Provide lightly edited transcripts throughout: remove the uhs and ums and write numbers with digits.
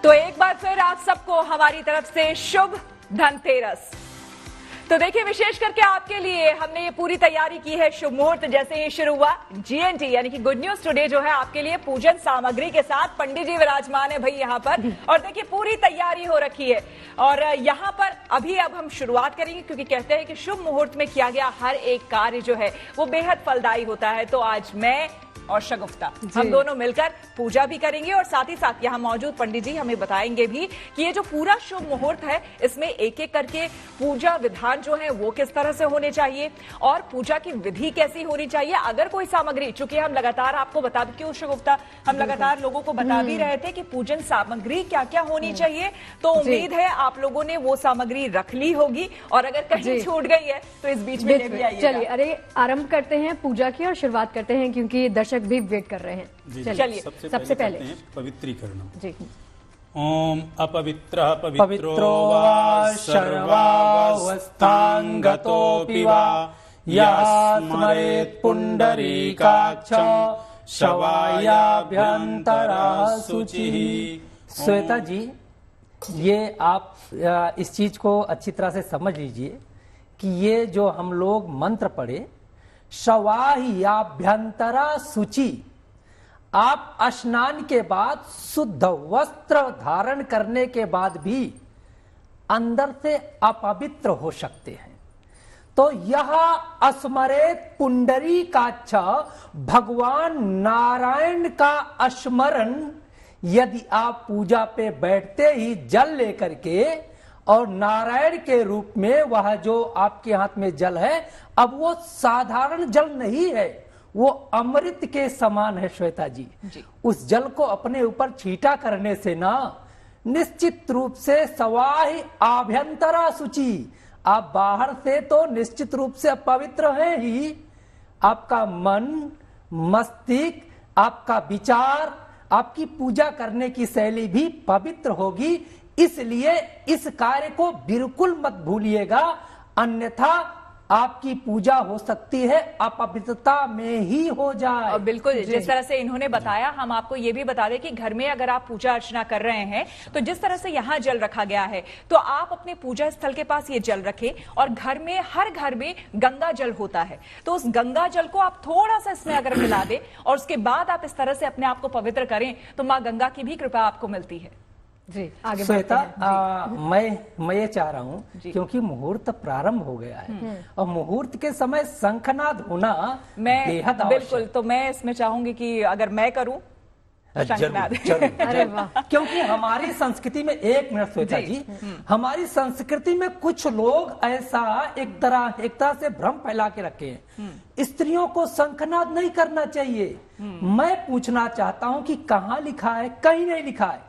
तो एक बार फिर आप सबको हमारी तरफ से शुभ धनतेरस। तो देखिए, विशेष करके आपके लिए हमने ये पूरी तैयारी की है। शुभ मुहूर्त जैसे ही शुरू हुआ, GNT यानी कि गुड न्यूज टुडे जो है आपके लिए पूजन सामग्री के साथ पंडित जी विराजमान है भाई यहाँ पर। और देखिए, पूरी तैयारी हो रखी है और यहाँ पर अब हम शुरुआत करेंगे, क्योंकि कहते हैं कि शुभ मुहूर्त में किया गया हर एक कार्य जो है वो बेहद फलदायी होता है। तो आज मैं और शगुफ्ता हम दोनों मिलकर पूजा भी करेंगे और साथ ही साथ यहाँ मौजूद पंडित जी हमें बताएंगे भी कि ये जो पूरा शुभ मुहूर्त है इसमें एक एक करके पूजा विधान जो है वो किस तरह से होने चाहिए और पूजा की विधि कैसी होनी चाहिए। अगर कोई सामग्री, चूंकि हम लगातार आपको बता, क्यों शगुफ्ता, हम लगातार लोगों को बता भी रहे थे कि पूजन सामग्री क्या क्या होनी चाहिए, तो उम्मीद है आप लोगों ने वो सामग्री रख ली होगी और अगर कहीं छूट गई है तो इस बीच में ले भी आइए। चलिए, अरे आरंभ करते हैं पूजा की और शुरुआत करते हैं, क्योंकि दर्शक भी वेट कर रहे हैं। चलिए, सबसे पहले पवित्रीकरण। जी। ओम अपवित्रः पवित्रो वा सर्वावस्थांगतोऽपि वा यः स्मरेत् पुंडरीकाक्षं शवायाभ्यन्तरा शुचिः। श्वेता जी, ये आप इस चीज को अच्छी तरह से समझ लीजिए कि ये जो हम लोग मंत्र पढ़े, शवाह्याभ्यंतरा शुचि, आप स्नान के बाद शुद्ध वस्त्र धारण करने के बाद भी अंदर से अपवित्र हो सकते हैं। तो यह स्मरेत पुंडरीकाक्ष, भगवान नारायण का स्मरण, यदि आप पूजा पे बैठते ही जल लेकर के और नारायण के रूप में वह जो आपके हाथ में जल है, अब वो साधारण जल नहीं है, वो अमृत के समान है। श्वेता जी, उस जल को अपने ऊपर छींटा करने से ना निश्चित रूप से सवाहि आभ्यंतरा शुचि, आप बाहर से तो निश्चित रूप से पवित्र हैं ही, आपका मन, मस्तिष्क, आपका विचार, आपकी पूजा करने की शैली भी पवित्र होगी। इसलिए इस कार्य को बिल्कुल मत भूलिएगा, अन्यथा आपकी पूजा हो सकती है अपवित्रता में ही हो जाए। और बिल्कुल जिस तरह से इन्होंने बताया, हम आपको ये भी बता दें कि घर में अगर आप पूजा अर्चना कर रहे हैं तो जिस तरह से यहाँ जल रखा गया है, तो आप अपने पूजा स्थल के पास ये जल रखें। और घर में, हर घर में गंगा जल होता है, तो उस गंगा जल को आप थोड़ा सा इसमें अगर मिला दें और उसके बाद आप इस तरह से अपने आप को पवित्र करें तो माँ गंगा की भी कृपा आपको मिलती है। जी, आगे श्वेता, मैं ये चाह रहा हूँ, क्योंकि मुहूर्त प्रारंभ हो गया है और मुहूर्त के समय शंखनाद होना बेहद आवश्यक। बिल्कुल, तो मैं इसमें चाहूंगी कि अगर मैं करूं शंखनाद। अरे वाह, क्योंकि हमारी संस्कृति में, एक मिनट श्वेता जी, हमारी संस्कृति में कुछ लोग ऐसा एक तरह से भ्रम फैला के रखे हैं, स्त्रियों को शंखनाद नहीं करना चाहिए। मैं पूछना चाहता हूँ कि कहाँ लिखा है? कहीं नहीं लिखा है।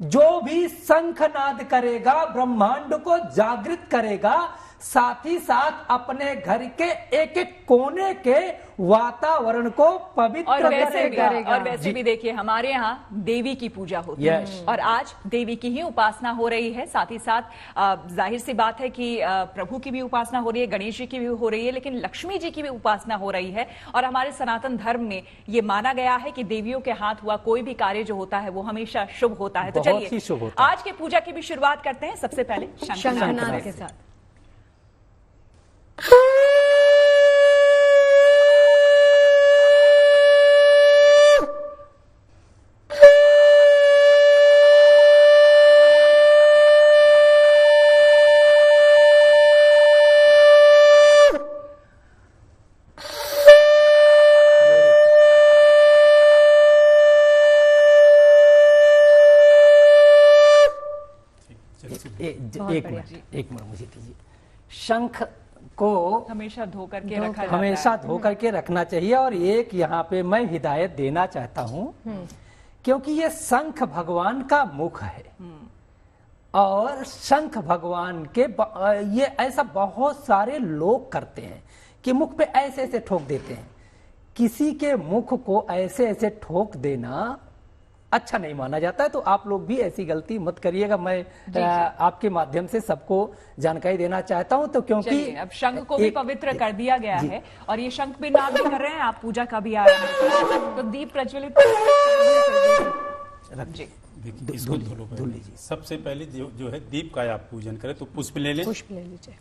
जो भी शंखनाद करेगा ब्रह्मांड को जागृत करेगा, साथ ही साथ अपने घर के एक एक कोने के वातावरण को पवित्र करेगा। और वैसे भी देखिए, हमारे यहाँ देवी की पूजा होती है और आज देवी की ही उपासना हो रही है। साथ ही साथ जाहिर सी बात है कि प्रभु की भी उपासना हो रही है, गणेश जी की भी हो रही है, लेकिन लक्ष्मी जी की भी उपासना हो रही है। और हमारे सनातन धर्म में ये माना गया है कि देवियों के हाथ हुआ कोई भी कार्य जो होता है वो हमेशा शुभ होता है। तो चलिए आज की पूजा की भी शुरुआत करते हैं, सबसे पहले शंखनाद के साथ। एक मिनट मुझे दीजिए। शंख को हमेशा धो करके रखना चाहिए। और एक यहाँ पे मैं हिदायत देना चाहता हूँ, क्योंकि ये शंख भगवान का मुख है और शंख भगवान के ये ऐसा बहुत सारे लोग करते हैं कि मुख पे ऐसे ऐसे ठोक देते हैं। किसी के मुख को ऐसे ऐसे ठोक देना अच्छा नहीं माना जाता है, तो आप लोग भी ऐसी गलती मत करिएगा। मैं आपके माध्यम से सबको जानकारी देना चाहता हूं। तो क्योंकि अब शंख को भी पवित्र कर दिया गया है और ये शंख भी नाम भी कर रहे हैं, आप पूजा का भी आरंभ तो दीप प्रज्वलित जी देखिए इसको धुल लीजिए। सबसे पहले जो है दीप का आप पूजन करें तो पुष्प ले लें। पुष्प ले लीजिए।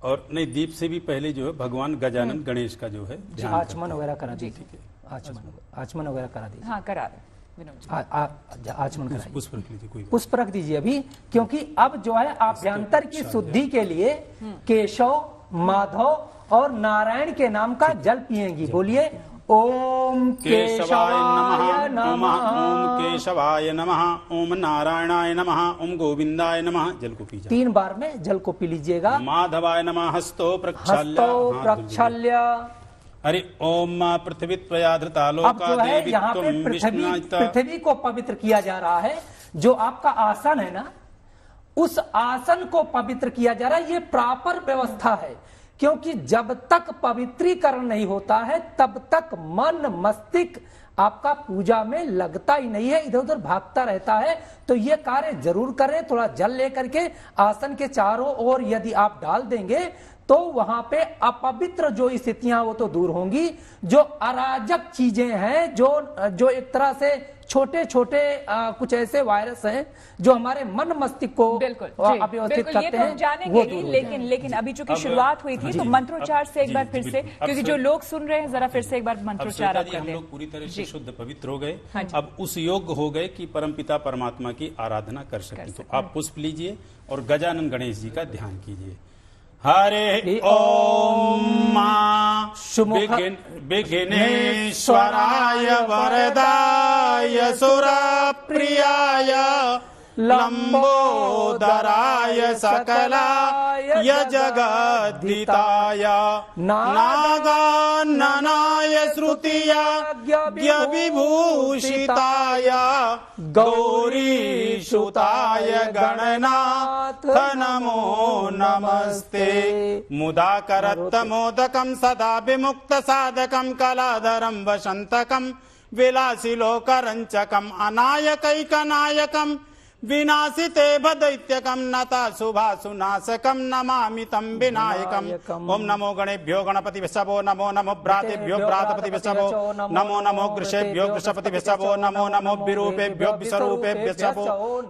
और नहीं, दीप से भी पहले जो है भगवान गजानन गणेश का जो है ध्यान आचमन वगैरह करा दीजिए। आचमन वगैरह करा दीजिए। हाँ, करा रहे विनोद जी। आचमन कराइए। पुष्प रख लीजिए, कोई पुष्प रख दीजिए अभी, क्योंकि अब जो है आभ्यंतर की शुद्धि के लिए केशव, माधव और नारायण के नाम का जल पिएंगी। बोलिए ओम केशवाय नमः, नमः, ओम केशवाय नमः, ओम नारायणाय नमः, ओम गोविंदाय नमः। जल को पी जाए। 3 बार में जल को पी लीजिएगा। माधवाय नमः, हस्तो प्रक्षाल्य, हस्तो प्रक्षाल्य। अरे ओम पृथ्वी प्रयाधृता अब लोका जो है देवी यहाँ पे त्वं विष्णुता। पृथ्वी को पवित्र किया जा रहा है। जो आपका आसन है ना, उस आसन को पवित्र किया जा रहा है। ये प्रॉपर व्यवस्था है, क्योंकि जब तक पवित्रीकरण नहीं होता है तब तक मन मस्तिष्क आपका पूजा में लगता ही नहीं है, इधर उधर भागता रहता है। तो ये कार्य जरूर करें। थोड़ा जल लेकर के आसन के चारों ओर यदि आप डाल देंगे तो वहां पे अपवित्र जो स्थितियां वो तो दूर होंगी। जो अराजक चीजें हैं, जो एक तरह से छोटे छोटे कुछ ऐसे वायरस हैं जो हमारे मन मस्तिष्क को बिल्कुल अव्यवस्थित करते ये तो हैं, हम जानेंगे ही, लेकिन अभी चूंकि शुरुआत हुई थी तो मंत्रोच्चार से एक बार फिर से, क्योंकि जो लोग सुन रहे हैं जरा फिर से एक बार मंत्रोच्चार आप कर हम दें। लोग पूरी तरह से शुद्ध पवित्र हो गए। हाँ जी। अब उस योग्य हो गए कि परमपिता परमात्मा की आराधना कर सकते। तो आप पुष्प लीजिए और गजानन गणेश जी का ध्यान कीजिए। हरे ओम मां विघ्नेश्वराय वरदाय सुरप्रियाय लंबोदराय सकलाय जगद्धिताय नागाननाय श्रुतियाज्ञ विभूषिताय गौरीसुताय गणनाथ नमो नमस्ते। मुदाकरत्तमोदकं सदा विमुक्त साधकं कलाधरं वसन्तकं विलासिलोकरञ्चकम् अनायकैकनायकम् विनाशिते भदैत्यकं नता शुभासुनाशकं नमामि तं विनायकम्। ओम नमो गणेभ्यो गणपतिभ्यो नमो नमो भ्रातेभ्यो भ्रातपतिभ्यो नमो नमो गृषेभ्यो गृषपतिभ्यो नमो नमो विरूपेभ्यो विस्वरूपेभ्यो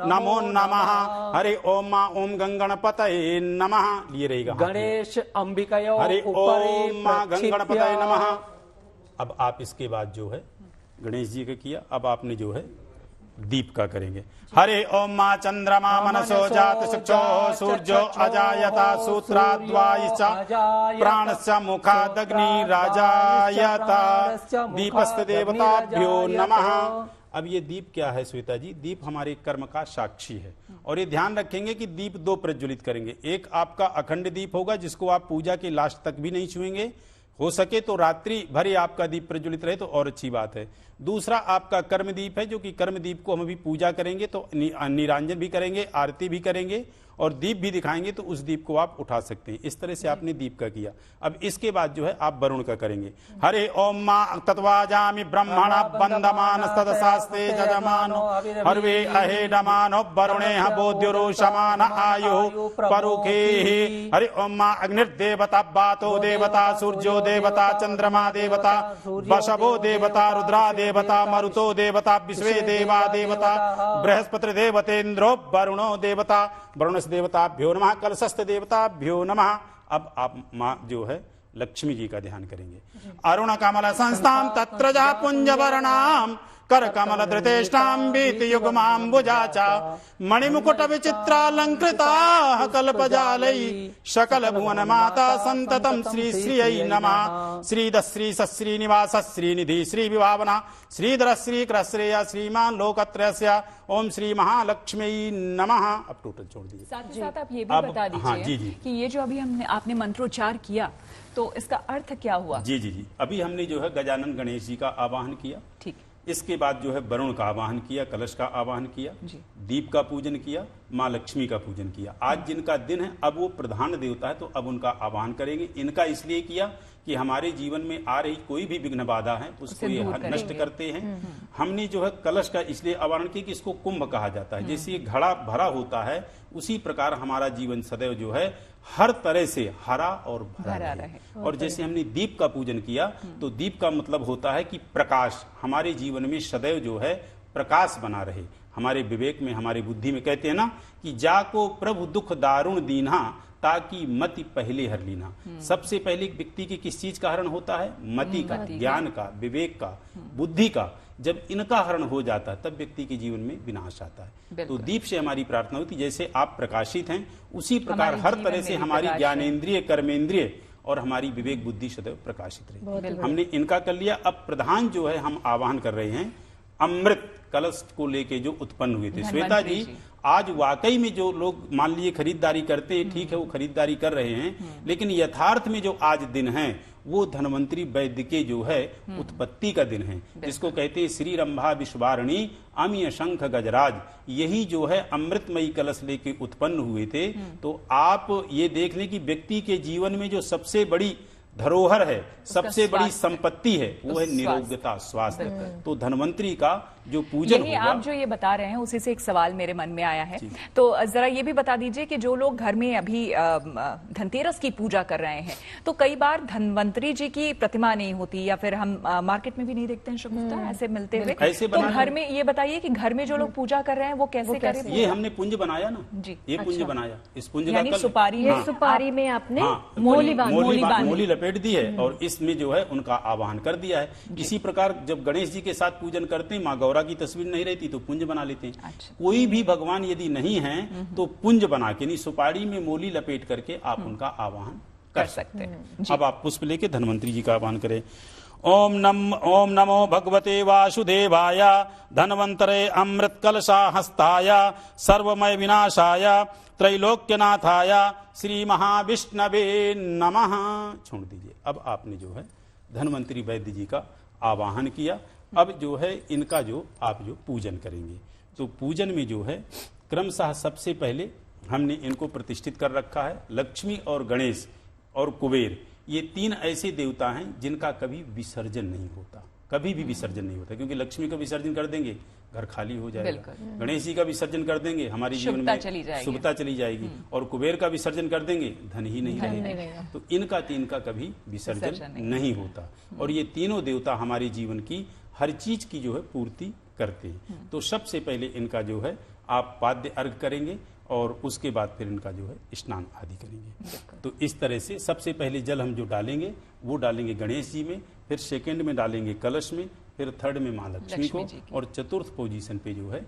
नमो नमः। हरि ओम मां ओम गंगणपतये नमः। लिए रहेगा गणेश अंबिकयो। हरि ओम मां गंगणपतये नमः। अब आप इसके बाद जो है गणेश जी का किया, अब आपने जो है दीप का करेंगे। हरे ओम मां चंद्रमा मनसो जात शुचो सूर्यो अजायता सूत्राद्वायश्च प्राणश्च मुखादग्नि राजायता दीपस्त देवताभ्यो नमः। अब ये दीप क्या है श्वेता जी? दीप हमारे कर्म का साक्षी है। और ये ध्यान रखेंगे कि दीप 2 प्रज्वलित करेंगे। एक आपका अखंड दीप होगा जिसको आप पूजा के लास्ट तक भी नहीं छुएंगे, हो सके तो रात्रि भर ही आपका दीप प्रज्वलित रहे तो और अच्छी बात है। दूसरा आपका कर्मदीप है, जो कि कर्मदीप को हम अभी पूजा करेंगे तो निरांजन भी करेंगे, आरती भी करेंगे और दीप भी दिखाएंगे, तो उस दीप को आप उठा सकते हैं। इस तरह से आपने दीप का किया। अब इसके बाद जो है आप वरुण का करेंगे। हरे ओम मां तत्वाजामि ब्रह्मण बंधमान तदशास्ते जजमानो हर्वे अहे नमानो वरुणे बोध्युरो समान आयु परुखे। हरे ओम मां अग्निर्देवता वातो देवता सूर्यो देवता चंद्रमा देवता वशवो देवता रुद्रा देवता मरुतो देवता विश्वे देवा देवता बृहस्पति देवतेन्द्रो वरुणो देवता वरुण देवताभ्यो नमः कलशस्थ देवताभ्यो नमः। अब आप मां जो है लक्ष्मी जी का ध्यान करेंगे। अरुण कमल संस्थान तत्र जा पुंज वर्णाम कर कमल धृतेष्टाम बीति युग्माम्बुजा च मणिमुकुट विचित्रालंकृता कल्पजालई सकल भुवन माता संततम श्री श्री नमः। श्रीद श्री श्रीनिवास श्रीनिधि श्री विभावना श्रीधर श्री क्रश्रेय श्रीमान लोकत्रयस्य ओम श्री महालक्ष्मी नमः। अब टोटल छोड़ दीजिए। साथ ही साथ आप ये भी बता दीजिए हाँ, जी, जी। कि ये जो अभी आपने मंत्रोच्चार किया तो इसका अर्थ क्या हुआ? जी जी जी, अभी हमने जो है गजानन गणेश जी का आवाहन किया। ठीक। इसके बाद जो है वरुण का आवाहन किया, कलश का आवाहन किया, दीप का पूजन किया, माँ लक्ष्मी का पूजन किया। आज जिनका दिन है अब वो प्रधान देवता है तो अब उनका आवाहन करेंगे। इनका इसलिए किया कि हमारे जीवन में आ रही कोई भी विघ्न बाधा है उसको ये नष्ट करते हैं। हमने जो है कलश का इसलिए आवाहन किया कि इसको कुंभ कहा जाता है। जैसे ये घड़ा भरा होता है उसी प्रकार हमारा जीवन सदैव जो है हर तरह से हरा और भरा रहे। और जैसे हमने दीप का पूजन किया तो दीप का मतलब होता है कि प्रकाश हमारे जीवन में सदैव जो है प्रकाश बना रहे हमारे विवेक में, हमारे बुद्धि में। कहते हैं ना कि जाको प्रभु दुख दारुण दीन्हा, ताकि मति पहले हर लीना। सबसे पहले व्यक्ति की किस चीज का हरण होता है? मति का, ज्ञान का, विवेक का, बुद्धि का। जब इनका हरण हो जाता है तब व्यक्ति के जीवन में विनाश आता है। तो दीप से हमारी प्रार्थना होती, जैसे आप प्रकाशित हैं उसी प्रकार हर तरह से हमारी ज्ञानेन्द्रिय, कर्मेंद्रिय और हमारी विवेक बुद्धि सदैव प्रकाशित रहे। हमने इनका कर लिया। अब प्रधान जो है हम आवाहन कर रहे हैं अमृत कलश को लेके जो उत्पन्न हुए थे। श्वेता जी, आज वाकई में जो लोग मान लिए खरीदारी करते हैं, ठीक है, वो खरीदारी कर रहे हैं, लेकिन यथार्थ में जो आज दिन है वो धन्वंतरी वैद्य के जो है उत्पत्ति का दिन है, जिसको कहते हैं श्री रंभा विश्वारणी अमीय शंख गजराज। यही जो है अमृतमयी कलश लेके उत्पन्न हुए थे। तो आप ये देख लें कि व्यक्ति के जीवन में जो सबसे बड़ी धरोहर है, सबसे बड़ी संपत्ति है, वो है निरोगता, स्वास्थ्य। तो धन्वंतरी का जो पूजन होगा, आप जो ये बता रहे हैं उसी से एक सवाल मेरे मन में आया है। तो जरा ये भी बता दीजिए कि जो लोग घर में अभी धनतेरस की पूजा कर रहे हैं, तो कई बार धन्वंतरी जी की प्रतिमा नहीं होती, या फिर हम मार्केट में भी नहीं देखते हैं शुभता ऐसे मिलते हुए। तो घर में ये बताइए कि घर में जो लोग पूजा कर रहे हैं वो कैसे करें? ये हमने पुंज बनाया ना जी, ये पुंज बनाया। इस पुंज का सुपारी में आपने मोली लपेट दी है और इसमें जो है उनका आवाहन कर दिया है। इसी प्रकार जब गणेश जी के साथ पूजन करते हैं, माँ गौरा की तस्वीर नहीं रहती तो पुंज बना लेते हैं। कोई भी भगवान यदि नहीं है तो पुंज बना के, नहीं सुपारी में मोली लपेट करके आप उनका आवाहन कर सकते हैं। अब आप पुष्प लेके धन्वंतरी जी का आवाहन करें। ओम नमो भगवते वासुदेवाय धन्वंतरे अमृत कलशा हस्ताय सर्वमय विनाशाय त्रैलोक्यनाथाय श्री महाविष्णवे नमः। छोड़ दीजिए। अब आपने जो है धन्वंतरी वैद्य जी का आवाहन किया। अब जो है इनका जो आप जो पूजन करेंगे, तो पूजन में जो है क्रमशः सबसे पहले हमने इनको प्रतिष्ठित कर रखा है। लक्ष्मी और गणेश और कुबेर, ये तीन ऐसे देवता हैं जिनका कभी विसर्जन नहीं होता, कभी भी विसर्जन नहीं होता। क्योंकि लक्ष्मी का विसर्जन कर देंगे घर खाली हो जाएगा, गणेश जी का विसर्जन कर देंगे हमारे जीवन में शुभता चली जाएगी, और कुबेर का विसर्जन कर देंगे धन ही नहीं रहेगा। तो इनका तीन का कभी विसर्जन नहीं होता। और ये तीनों देवता हमारे जीवन की हर चीज की जो है पूर्ति करते हैं। तो सबसे पहले इनका जो है आप पाद्य अर्घ करेंगे और उसके बाद फिर इनका जो है स्नान आदि करेंगे। तो इस तरह से सबसे पहले जल हम जो डालेंगे वो डालेंगे गणेश जी में, फिर सेकंड में डालेंगे कलश में, फिर थर्ड में माँ लक्ष्मी को, और चतुर्थ पोजीशन पे जो है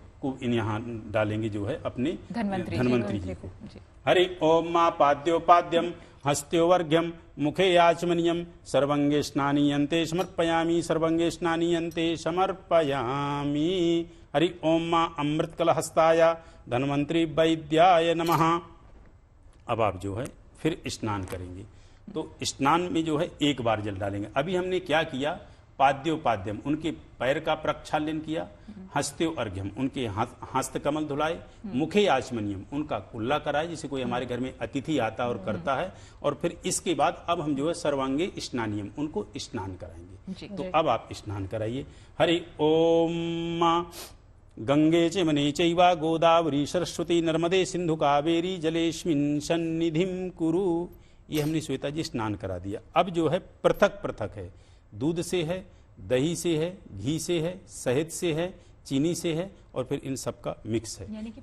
यहाँ डालेंगे जो है अपने धन्वंतरी जी को। हरि ओम माँ पाद्योपाद्यम हस्त्योवर्घ्यम मुखे याचमनियम सर्वंगे स्नानीयन्ते समर्पयामि, सर्वंगे स्नानीयन्ते समर्पयामि। हरि ओम माँ अमृतकलहस्ताय धन्वंतरी वैद्याय नमः। अब आप जो है फिर स्नान करेंगे। तो स्नान में जो है एक बार जल डालेंगे। अभी हमने क्या किया? पाद्योपाद्यम उनके पैर का प्रक्षालन किया, हस्त्यो अर्घ्यम उनके हस्त कमल धुलाए, मुखे आचमनियम उनका कुल्ला कराए, जैसे कोई हमारे घर में अतिथि आता और करता है। और फिर इसके बाद अब हम जो है सर्वांगे स्नानियम उनको स्नान कराएंगे। तो अब आप स्नान कराइए। हरि ओम गंगे चमने चैवा गोदावरी सरस्वती नर्मदे सिंधु कावेरी जलेस्मिन् सन्निधिं कुरु। ये हमने श्वेता जी स्नान करा दिया। अब जो है पृथक पृथक है, दूध से है, दही से है, घी से है, शहद से है, चीनी से है, और फिर इन सब का मिक्स है, यानी कि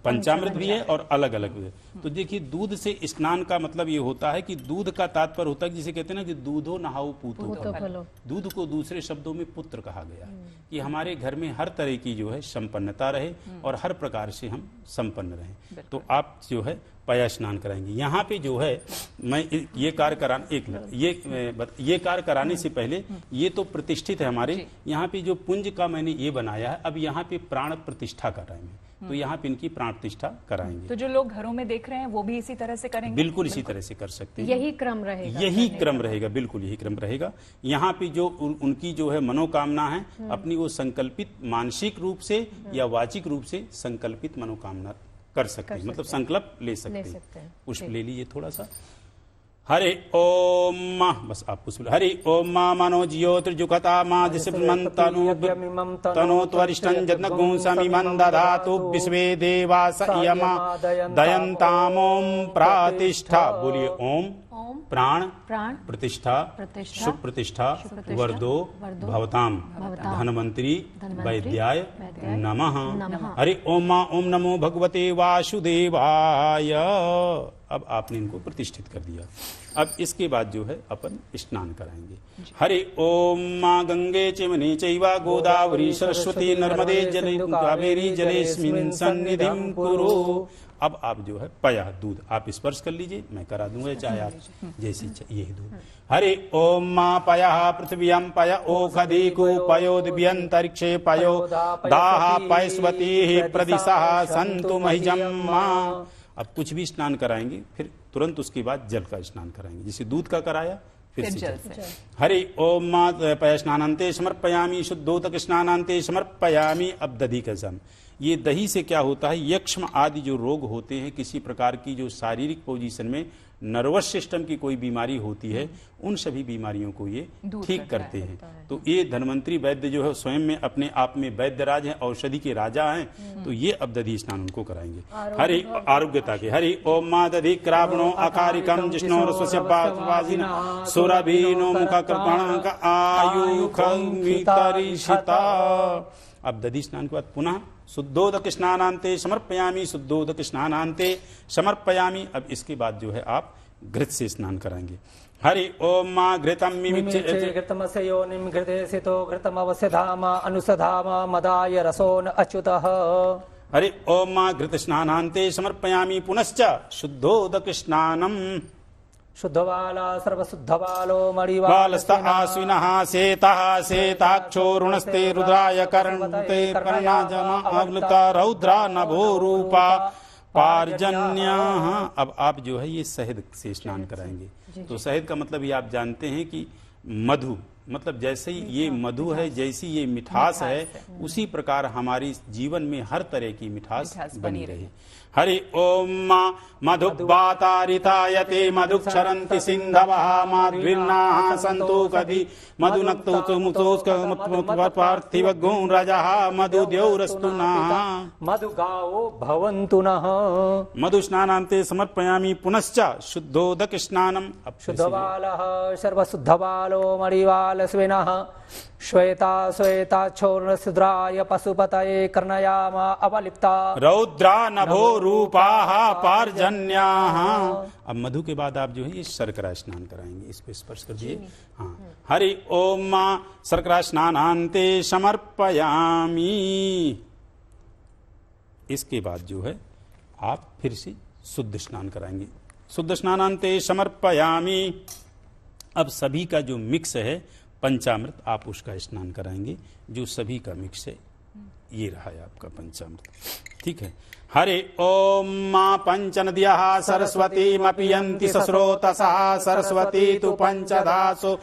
पंचामृत भी है और अलग अलग भी है। तो देखिए दूध से स्नान का मतलब ये होता है कि दूध का तात्पर्य होता है, जिसे कहते हैं ना कि दूधो नहाओ पूतो फलो। दूध को दूसरे शब्दों में पुत्र कहा गया कि हमारे घर में हर तरह की जो है संपन्नता रहे और हर प्रकार से हम संपन्न रहें। तो आप जो है पया स्नान कराएंगे। यहाँ पे जो है मैं ये कार्य कराने से पहले ये तो प्रतिष्ठित है हमारे यहाँ पे जो पुंज का मैंने ये बनाया है। अब यहाँ पे प्राण प्रतिष्ठा का टाइम है, तो यहाँ पे इनकी प्राण प्रतिष्ठा कराएंगे। तो जो लोग घरों में देख रहे हैं वो भी इसी तरह से करेंगे? बिल्कुल इसी तरह से कर सकते हैं। यही क्रम रहेगा? यही क्रम रहेगा, बिल्कुल यही क्रम रहेगा। यहाँ पे जो उनकी जो है मनोकामना है अपनी, वो संकल्पित मानसिक रूप से या वाचिक रूप से संकल्पित मनोकामना कर सकते हैं, मतलब संकल्प ले सकते हैं। पुष्प ले लीजिए थोड़ा सा। हरे ओम, बस आप पुष्प। हरि ओम माँ मनो ज्योतिर्जुखता माँ तनो त्वरिष्ठं जत्नगुंसमिमं दधातु विश्वे देवास यमा दयन्तामों प्रतिष्ठा। बोलिए ओम प्राण प्राण प्रतिष्ठा प्रतिष्ठा शुभ प्रतिष्ठा प्रतिष्ठा, वर्दो भवताम धनवंतरी वैद्याय नमः। हरि ओम मा ओम नमो भगवते वासुदेवाय। अब आपने इनको प्रतिष्ठित कर दिया। अब इसके बाद जो है अपन स्नान कराएंगे। हरि ओम मां गंगे चिमनी चैवा गोदावरी सरस्वती नर्मदे जले कावेरी जलेस्मिन् सन्निधिं कुरु। अब आप जो है पया दूध आप स्पर्श कर लीजिए, मैं करा दूंगा चाहे आप जैसी यही दूध। हरि ओम मां पया पृथ्व्यां पय ओखदीको पयो दिव्यंतरिक्षे पयो दाह पैस्वती प्रदिशः सन्तु मह्यं मां। अब कुछ भी स्नान कराएंगे, फिर तुरंत उसके बाद जल का स्नान कराएंगे, जैसे दूध का कराया फिर से जल। हरि ओम मां पय स्नानांते समर्पयामि शुद्धोदक स्नानांते समर्पयामि। अब दधी का सम, ये दही से क्या होता है, यक्ष्म आदि जो रोग होते हैं, किसी प्रकार की जो शारीरिक पोजीशन में नर्वस सिस्टम की कोई बीमारी होती है, उन सभी बीमारियों को ये ठीक करते हैं। तो ये धन्वंतरी वैद्य जो है स्वयं में अपने आप में वैद्यराज हैं, औषधि के राजा हैं। तो ये अब दधी स्नान उनको कराएंगे। हरि आरोग्यता के हरि ओम मा दधि क्रावणो अकारिकम जिष्णो रसस्य बाजिना सुरभीनो मुख कृपण आयुखमितरिषिता। अब दधी स्नान के बाद पुनः शुद्धोदक स्नानांते समर्पयामि शुद्धोदक स्नानांते समर्पयामि। अब इसके बाद जो है आप घृत से स्नान कराएंगे। हरि ओम मां घृतम घृतमस्य योनिं घृतेसितो घृतमवस्यधाम अनुसधाम मदाय रसोन अच्युतः। हरि ओम मां घृत स्नानांते समर्पयामि पुनश्च शुद्धोदक स्नानम। शुद्धबाला सर्वशुद्धबालो मणिवालस्त आश्विनः सेतः सेताक्षो रुणस्ते रुद्राय कर्णते कर्णाजमावृता रौद्रा नभो रूपा पार्जन्यः। अब आप जो है ये शहद से स्नान कराएंगे। तो शहद का मतलब ये आप जानते हैं कि मधु, मतलब जैसे ही ये मधु है, जैसी ये मिठास है, उसी प्रकार हमारी जीवन में हर तरह की मिठास बनी रहे। हरि ओम मधुबातारितायते मधुक्षरन्ति सिन्धवः माध्वीर्नाः सन्तोषधि मधुनक्तोमुतोस्कपार्थिव गुणरजः मधुद्यौरस्तु नः मधुगावो भवन्तु नः। मधु स्नानान्ते समर्पयामि पुनश्च शुद्धोदक स्नानम। शुद्धबालः सर्वशुद्धबालो मणिवालस्विनः श्वेता श्वेताक्षोर्णशुद्राय पशुपतये कर्णयाम अवलिप्ता रौद्रा नभो रूपाः पार्जन्याः। अब मधु के बाद आप जो है ये शर्करा स्नान कराएंगे, इस पे स्पर्श कर दिए। हाँ, हरि ओम मां शर्करा स्नानांते समर्पयामि। इसके बाद जो है आप फिर से शुद्ध स्नान कराएंगे। शुद्ध स्नानांते समर्पयामि। अब सभी का जो मिक्स है पंचामृत, आप उसका स्नान कराएंगे, जो सभी का मिक्स है। ये रहा है आपका पंचामृत, ठीक है। हरि ओम मां पंचनद्यः सरस्वतीमपि यन्ति सस्रोतसः सरस्वती तु पंचधासो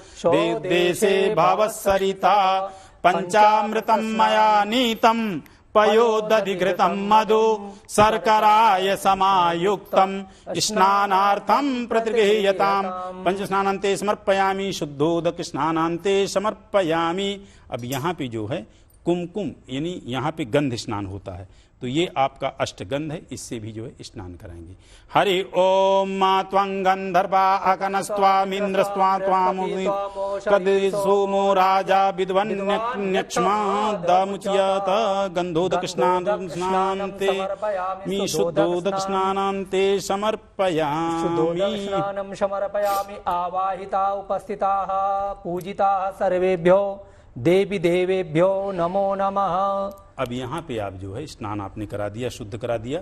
देशे भवसरिता पंचामृतं मया नीतं पयोदधिघृतं मधु शर्कराय समायुक्तं स्नानार्थं प्रतिगृह्यताम्। पंचस्नानान्ते समर्पयामि शुद्धोदक स्नानान्ते समर्पयामि। अब यहाँ पे जो है कुमकुम यानी यहाँ पे गंध स्नान होता है, तो ये आपका अष्टगंध है, इससे भी जो है स्नान कराएंगे। हरि ओम मा त्वं गंधर्वा अकनस्त्वामिन्द्रस्त्वा त्वामुकदिसोमो राजा विद्वन्यक्ष्मा दमुच्यत गंधोदक स्नानान्ते मी शुद्धोदक स्नानान्ते समर्पयामि। स्नानं समर्पयामि। आवाहिता उपस्थिताः पूजिताः सर्वेभ्यो देवी देवेभ्यो नमो नमः। अब यहाँ पे आप जो है स्नान आपने करा दिया, शुद्ध करा दिया।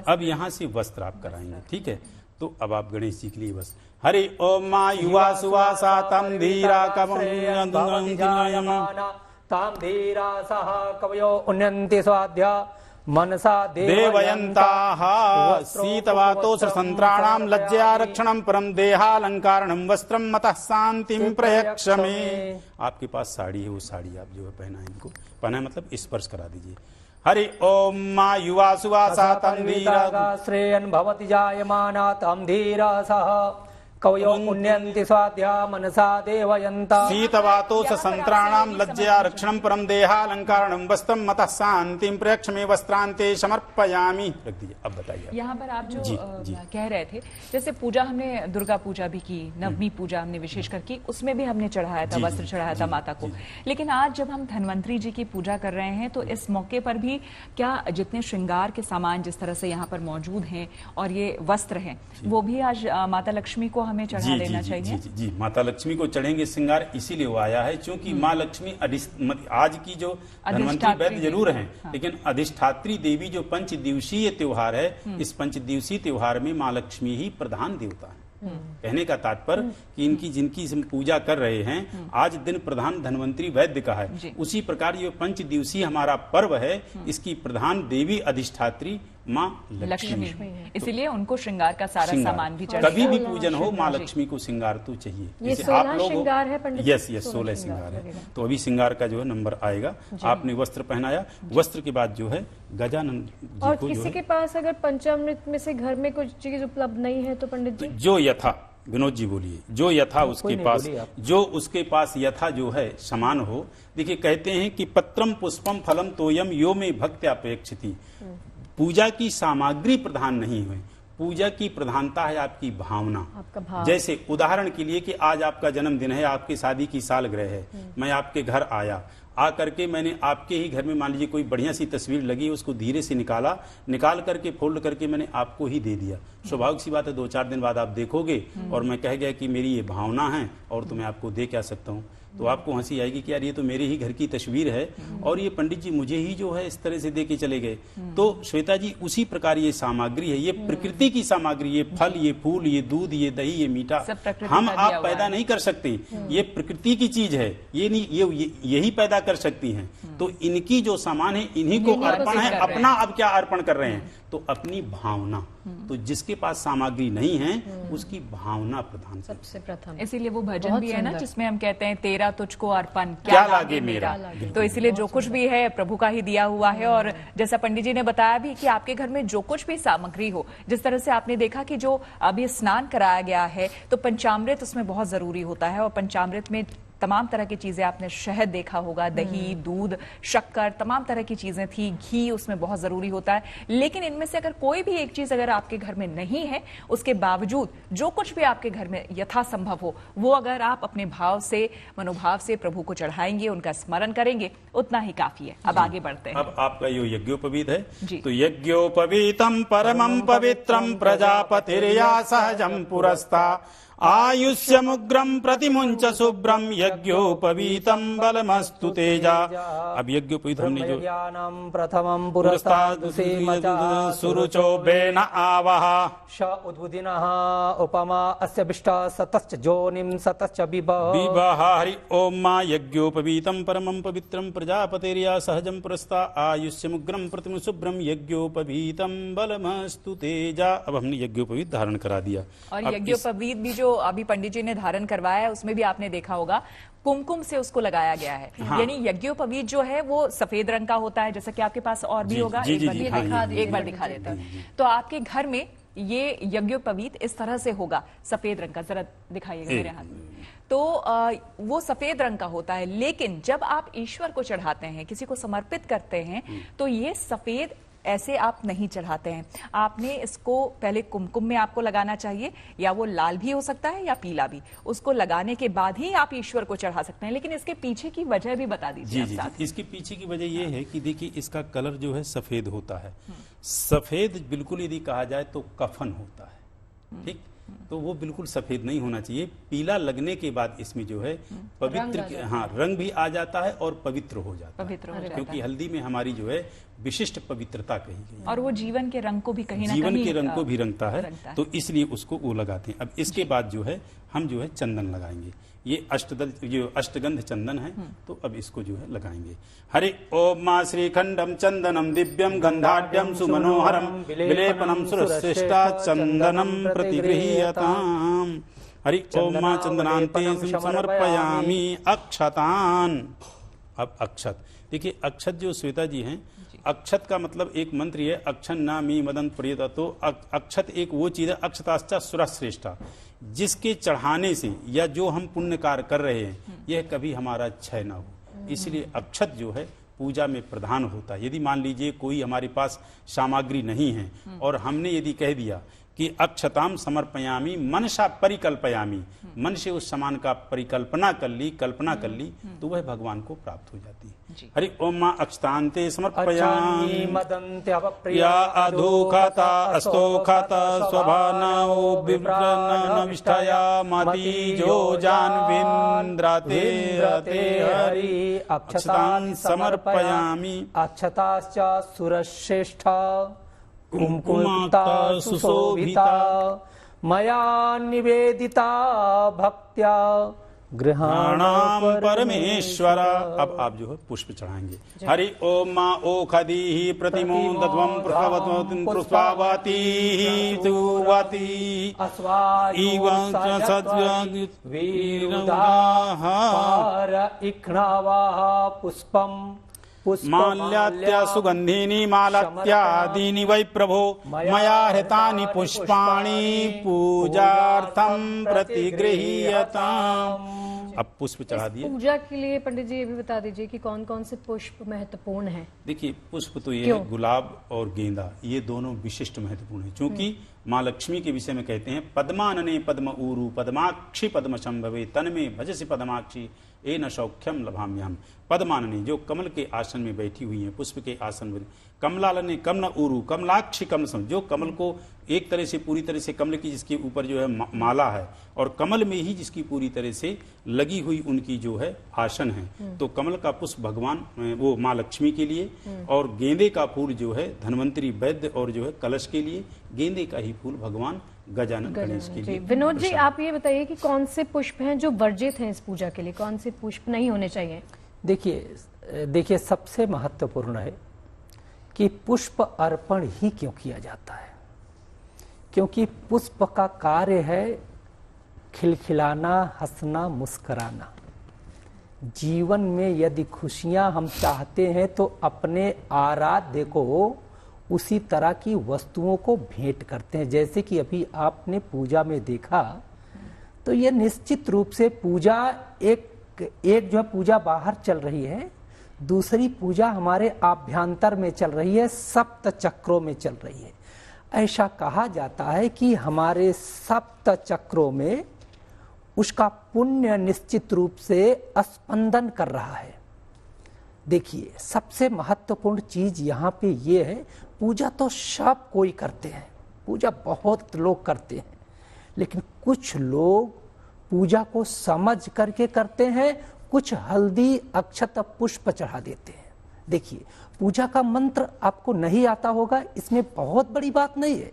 अब यहाँ से वस्त्र आप कराएंगे, ठीक है। तो अब आप गणेश जी के लिए वस्त्र। हरि ओम मा युवा सुवासा तम धीरा ताम धीरा सह कवयो उन्नति स्वाध्या मनसा देवयन्ताः शीतवातोषसन्त्राणां लज्जारक्षणं परम देहालंकारणं वस्त्रं मतः शांतिं प्रयक्षमे। आपके पास साड़ी है, वो साड़ी आप जो है पहना है, इनको पहना है मतलब स्पर्श करा दीजिए। हरि ओम मा युवा सुवासा तम धीरा श्रेयन् भवति जायमाना तम धीरा सह कवयो पुण्यन्ति स्वाध्या मनसा देवयन्ता शीतवातो संत्राणाम लज्जया रक्षणम परम देहालंकारणम वस्त्रम मतः शांतिम प्रयक्ष में वस्त्रांते समर्पयामि। रख दीजिए। अब बताइए। यहाँ पर आप जो कह रहे थे, जैसे पूजा हमने दुर्गा पूजा भी की, नवमी पूजा हमने विशेषकर की, उसमें भी हमने चढ़ाया था, वस्त्र चढ़ाया था माता को। लेकिन आज जब हम धन्वंतरी जी की पूजा कर रहे हैं तो इस मौके पर भी क्या जितने श्रृंगार के सामान जिस तरह से यहाँ पर मौजूद हैं और ये वस्त्र हैं, वो भी आज माता लक्ष्मी को हमें चढ़ा देना चाहिए? जी, माता लक्ष्मी को चढ़ेंगे श्रृंगार, इसीलिए वो आया है क्योंकि माँ लक्ष्मी आज की जो धन्वंतरी वैद्य जरूर हैं, लेकिन अधिष्ठात्री देवी जो 5 दिवसीय त्योहार है, इस 5 दिवसीय त्योहार में माँ लक्ष्मी ही प्रधान देवता है। कहने का तात्पर्य कि इनकी जिनकी पूजा कर रहे हैं, आज दिन प्रधान धन्वंतरी वैद्य का है। उसी प्रकार ये 5 दिवसीय हमारा पर्व है, इसकी प्रधान देवी अधिष्ठात्री माँ लक्ष्मी, इसीलिए उनको श्रृंगार का सारा सामान भी चाहिए। कभी भी पूजन हो माँ लक्ष्मी को श्रृंगार तो चाहिए। ये 16 श्रृंगार है पंडित? यस, 16 श्रृंगार है। तो अभी श्रृंगार का जो है नंबर आएगा। आपने वस्त्र पहनाया, वस्त्र के बाद जो है गजानन जी और को किसी के पास अगर पंचामृत में से घर में कुछ चीज उपलब्ध नहीं है तो पंडित जी जो यथा, विनोद जी बोलिए, जो यथा उसके पास, जो उसके पास यथा जो है समान हो। देखिए कहते हैं कि पत्रम पुष्पम फलम तोयम यो में भक्ति अपेक्षिति। पूजा की सामग्री प्रधान नहीं हुई, पूजा की प्रधानता है आपकी भावना, आपका भाव। जैसे उदाहरण के लिए कि आज आपका जन्मदिन है, आपकी शादी की सालगिरह है, मैं आपके घर आया, आ करके मैंने आपके ही घर में मान लीजिए कोई बढ़िया सी तस्वीर लगी, उसको धीरे से निकाल करके फोल्ड करके मैंने आपको ही दे दिया। स्वाभाविक सी बात है 2-4 दिन बाद आप देखोगे और मैं कह गया कि मेरी ये भावना है और तो मैं आपको दे क्या सकता हूँ, तो आपको हंसी आएगी कि यार ये तो मेरे ही घर की तस्वीर है और ये पंडित जी मुझे ही जो है इस तरह से दे के चले गए। तो श्वेता जी उसी प्रकार ये सामग्री है, ये प्रकृति की सामग्री, ये फल, ये फूल, ये दूध, ये दही, ये मीठा हम आप पैदा नहीं कर सकते, ये प्रकृति की चीज है, ये नहीं यही पैदा कर सकती हैं। तो इनकी जो सामान है इन्हीं को अर्पण है, अपना अब क्या अर्पण कर रहे हैं, तो अपनी भावना। तो जिसके पास सामग्री नहीं है उसकी भावना प्रधान सबसे प्रथम। इसीलिए वो भजन भी है ना जिसमें हम कहते हैं तेरा तुझको अर्पण क्या लागे मेरा। तो इसीलिए जो कुछ भी है प्रभु का ही दिया हुआ है। और जैसा पंडित जी ने बताया भी कि आपके घर में जो कुछ भी सामग्री हो, जिस तरह से आपने देखा कि जो अभी स्नान कराया गया है तो पंचामृत उसमें बहुत जरूरी होता है और पंचामृत में तमाम तरह की चीजें, आपने शहद देखा होगा, दही, दूध, शक्कर, तमाम तरह की चीजें थी, घी उसमें बहुत जरूरी होता है। लेकिन इनमें से अगर कोई भी एक चीज अगर आपके घर में नहीं है, उसके बावजूद जो कुछ भी आपके घर में यथासंभव हो वो अगर आप अपने भाव से, मनोभाव से प्रभु को चढ़ाएंगे, उनका स्मरण करेंगे, उतना ही काफी है। अब आगे बढ़ते हैं। अब आपका यो यज्ञोपवीत है तो यज्ञोपवीतम परमं पवित्रम प्रजापतिर्या सहजम पुरस्ता आयुष्यमुग्रम प्रतिमुंच शुभ्रम यज्ञोपवीतम बलमस्तु तेजा। अब यज्ञोपवीत हमने जो प्रथमं पुरस्तादु सुरुचो बेन आवह श उद्बुदिनः उपमा अस्य विष्टा सतश्च जोनिं सतश्च विवाह। हरि ओम मा यज्ञोपवीतम परमं पवित्रम प्रजापतिर्या सहजम पुरस्ता आयुष्यमुग्रम प्रतिमुंच शुभ्रम यज्ञोपवीतम बलमस्तु तेजा। अब हमने यज्ञोपवीत धारण करा दिया। और यज्ञोपवीत भी जो अभी पंडित जी ने धारण करवाया है उसमें भी आपने देखा होगा कुमकुम से उसको लगाया गया है। हाँ। यानी यज्ञोपवीत जो है वो सफेद रंग का होता है, जैसा कि आपके पास और भी होगा। एक बार दिखा देता है। तो आपके घर में ये यज्ञोपवीत इस तरह से होगा, सफेद रंग का। जरा दिखाइएगा मेरे हाथ में। तो वो सफेद रंग का होता है। लेकिन जब आप ईश्वर को चढ़ाते हैं, किसी को समर्पित करते हैं, तो ये सफेद ऐसे आप नहीं चढ़ाते हैं। आपने इसको पहले कुमकुम में आपको लगाना चाहिए, या वो लाल भी हो सकता है या पीला भी। उसको लगाने के बाद ही आप ईश्वर को चढ़ा सकते हैं। लेकिन इसके पीछे की वजह भी बता दीजिए। जी, इसके पीछे की वजह ये है कि देखिए इसका कलर जो है सफेद होता है। सफेद बिल्कुल यदि कहा जाए तो कफन होता है, ठीक, तो वो बिल्कुल सफेद नहीं होना चाहिए। पीला लगने के बाद इसमें जो है पवित्र रंग भी आ जाता है और पवित्र हो जाता है, क्योंकि हल्दी में हमारी जो है विशिष्ट पवित्रता कही गई है और वो जीवन के रंग को भी कहीं ना कहीं, जीवन के रंग को भी रंगता है, तो इसलिए उसको वो लगाते हैं। अब इसके बाद जो है हम जो है चंदन लगाएंगे। ये अष्टगंध चंदन है, तो अब इसको जो है लगाएंगे। हरि ओम मां श्रीखंडम चंदनम दिव्यम गंधाढ्यम सुमनोहरम विलेपनम सुरश्रेष्ठा चंदनम प्रतिगृह्यताम। हरि ओम मां चंदनान्ते समर्पयामि अक्षतान। अब अक्षत देखिए, अक्षत जो श्वेता जी हैं, अक्षत का मतलब एक मंत्र है, अक्षन नामी मदन प्रियत। तो अक्षत एक वो चीज है, अक्षताश्चा सुरश्रेष्ठा, जिसके चढ़ाने से या जो हम पुण्य कार्य कर रहे हैं यह कभी हमारा क्षय ना हो। इसलिए अक्षत जो है पूजा में प्रधान होता है। यदि मान लीजिए कोई हमारे पास सामग्री नहीं है और हमने यदि कह दिया कि अक्षताम समर्पयामी मनसा परिकल्पयामी, मन से उस सामान का परिकल्पना कर ली, कल्पना कर ली, तो वह भगवान को प्राप्त हो जाती है। हरि ओम मां अक्षतांते समर्पयामि या अधोखाता अस्तोखाता स्वभानो विप्रनविष्ठया मति जो जानविन्द्राते हरि अक्षतां समर्पयामि। अक्षताश्च सुरश्रेष्ठा कुंकुमता सुशोभिता मया निवेदिता भक्त्या गृहाणाम परमेश्वर। अब आप जो है पुष्प चढ़ाएंगे। हरि ओम मां ओखदी प्रतिमो दत्वं प्रभवतं पुष्पावती सुवाती इवं सद्य वीरदाः इक्ष्णावा पुष्पम माल्यात्या सुगंधिनी मालात्यादीनि वै प्रभो मया हृतानि पुष्पाणि पूजार्थं प्रतिगृह्यताम्। अब पुष्प चढ़ा दिए। पूजा के लिए पंडित जी ये भी बता दीजिए कि कौन कौन से पुष्प महत्वपूर्ण हैं। देखिए पुष्प तो ये है गुलाब और गेंदा, ये दोनों विशिष्ट महत्वपूर्ण है, क्योंकि माँ लक्ष्मी के विषय में कहते हैं पद्मानने पद्म ऊरु पद्माक्षी पद्म संभवे तन्मे भजसि पद्माक्षी ए न सौख्यम लभाम्यहम। पद्मानने जो कमल के आसन में बैठी हुई है, पुष्प के आसन में, कमलालने कमल ऊरु कमलाक्षी कमल सम, जो कमल को एक तरह से पूरी तरह से कमल की जिसके ऊपर जो है माला है और कमल में ही जिसकी पूरी तरह से लगी हुई उनकी जो है आसन है। तो कमल का पुष्प भगवान वो माँ लक्ष्मी के लिए, और गेंदे का फूल जो है धन्वंतरी वैद्य और जो है कलश के लिए, गेंदे का ही फूल भगवान गजानन गणेश के लिए। विनोद जी आप ये बताइए कि कौन से पुष्प हैं जो वर्जित हैं इस पूजा के लिए, कौन से पुष्प नहीं होने चाहिए। देखिए सबसे महत्वपूर्ण है कि पुष्प अर्पण ही क्यों किया जाता है, क्योंकि पुष्प का कार्य है खिलखिलाना, हंसना, मुस्कुराना। जीवन में यदि खुशियां हम चाहते हैं तो अपने आराध्य को उसी तरह की वस्तुओं को भेंट करते हैं। जैसे कि अभी आपने पूजा में देखा, तो ये निश्चित रूप से पूजा एक जो पूजा बाहर चल रही है, दूसरी पूजा हमारे आभ्यंतर में चल रही है, सप्त चक्रों में चल रही है। ऐसा कहा जाता है कि हमारे सप्त चक्रों में उसका पुण्य निश्चित रूप से स्पंदन कर रहा है। देखिए सबसे महत्वपूर्ण चीज यहाँ पे ये है, पूजा तो सब कोई करते हैं, पूजा बहुत लोग करते हैं, लेकिन कुछ लोग पूजा को समझ करके करते हैं, कुछ हल्दी अक्षत पुष्प चढ़ा देते हैं। देखिए पूजा का मंत्र आपको नहीं आता होगा, इसमें बहुत बड़ी बात नहीं है,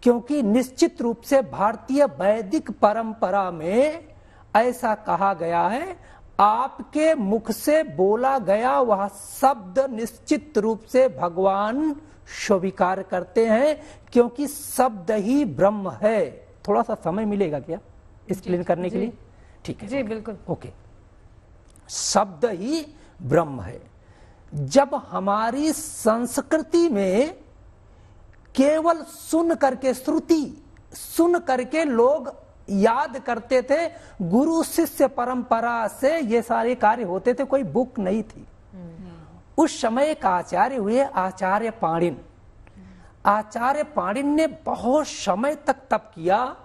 क्योंकि निश्चित रूप से भारतीय वैदिक परंपरा में ऐसा कहा गया है, आपके मुख से बोला गया वह शब्द निश्चित रूप से भगवान स्वीकार करते हैं, क्योंकि शब्द ही ब्रह्म है। थोड़ा सा समय मिलेगा क्या एक्सप्लेन करने के लिए? ठीक है जी बिल्कुल। ओके, शब्द ही ब्रह्म है। जब हमारी संस्कृति में केवल सुन करके, श्रुति सुन करके लोग याद करते थे, गुरु शिष्य परंपरा से ये सारे कार्य होते थे, कोई बुक नहीं थी। उस समय का आचार्य हुए आचार्य पाणिन। आचार्य पाणिन ने बहुत समय तक तप किया,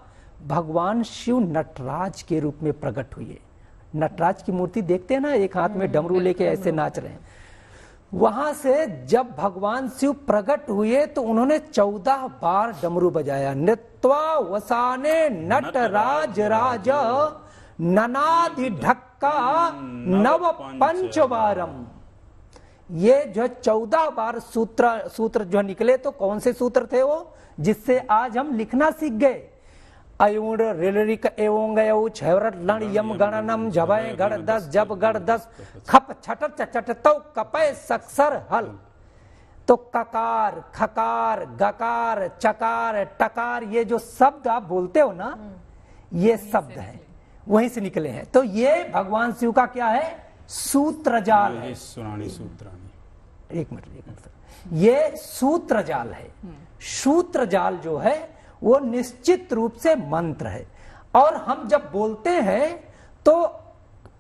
भगवान शिव नटराज के रूप में प्रकट हुए। नटराज की मूर्ति देखते हैं ना, एक हाथ में डमरू लेके ऐसे नाच रहे हैं। वहां से जब भगवान शिव प्रकट हुए तो उन्होंने 14 बार डमरू बजाया। नृत्वा वसाने नटराज राज ननादि ढक्का नव पंचवारम। ये जो 14 बार सूत्र जो निकले, तो कौन से सूत्र थे वो, जिससे आज हम लिखना सीख गए। अयुण रिलरिक एवं गयौ छवरट लण यम गणनम जभय गढ़ 10 जब गढ़ 10 खप छटट चट तो कपय सक्सर हल। तो ककार, खकार, गकार, चकार, टकार, ये जो शब्द आप बोलते हो ना, ये शब्द है, वहीं से निकले हैं। तो ये भगवान शिव का क्या है, सूत्र जाल है। एक मिनट ये सूत्र जाल है। सूत्र जाल जो है वो निश्चित रूप से मंत्र है, और हम जब बोलते हैं तो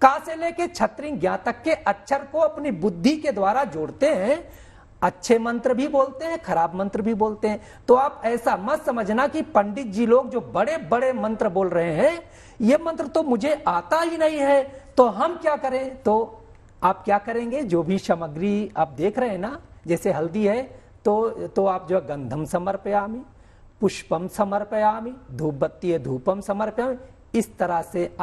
का से लेके छत्री ज्ञा तक के अक्षर को अपनी बुद्धि के द्वारा जोड़ते हैं। अच्छे मंत्र भी बोलते हैं, खराब मंत्र भी बोलते हैं। तो आप ऐसा मत समझना कि पंडित जी लोग जो बड़े बड़े मंत्र बोल रहे हैं, ये मंत्र तो मुझे आता ही नहीं है, तो हम क्या करें? तो आप क्या करेंगे? जो भी सामग्री आप देख रहे हैं ना, जैसे हल्दी है तो आप जो गंधम समर्पयामि, पुष्पम समर्पयामि, धूप बत्ती है धूपम समर्पयामि, इस तरह से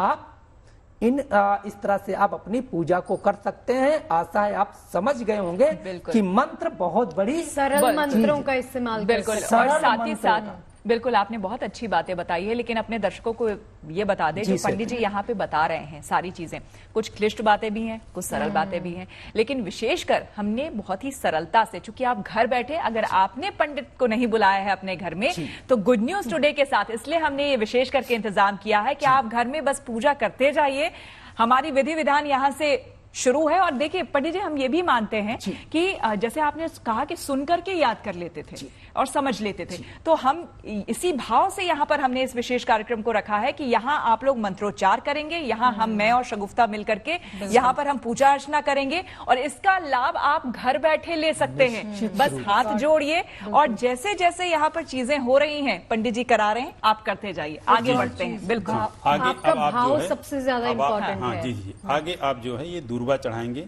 आप अपनी पूजा को कर सकते हैं। आशा है आप समझ गए होंगे कि मंत्र बहुत बड़ी सरल मंत्रों का इस्तेमाल बिल्कुल, और साथ ही साथ बिल्कुल आपने बहुत अच्छी बातें बताई है, लेकिन अपने दर्शकों को ये बता दें, जो पंडित जी यहाँ पे बता रहे हैं सारी चीजें, कुछ क्लिष्ट बातें भी हैं, कुछ सरल बातें भी हैं, लेकिन विशेषकर हमने बहुत ही सरलता से, चूंकि आप घर बैठे, अगर आपने पंडित को नहीं बुलाया है अपने घर में, तो गुड न्यूज टुडे के साथ इसलिए हमने ये विशेष करके इंतजाम किया है कि आप घर में बस पूजा करते जाइए। हमारी विधि विधान यहाँ से शुरू है। और देखिए पंडित जी, हम ये भी मानते हैं कि जैसे आपने कहा कि सुनकर के याद कर लेते थे और समझ लेते थे, तो हम इसी भाव से यहाँ पर हमने इस विशेष कार्यक्रम को रखा है कि यहाँ आप लोग मंत्रोच्चार करेंगे, यहाँ मैं और शगुफ्ता मिलकर के यहाँ पर हम पूजा अर्चना करेंगे, और इसका लाभ आप घर बैठे ले सकते हैं। बस हाथ जोड़िए, और जैसे जैसे यहाँ पर चीजें हो रही हैं, पंडित जी करा रहे हैं, आप करते जाइए, आगे बढ़ते हैं। बिल्कुल, आपका भाव सबसे ज्यादा इम्पोर्टेंट है। जी, आगे आप जो है ये दूर्वा चढ़ाएंगे।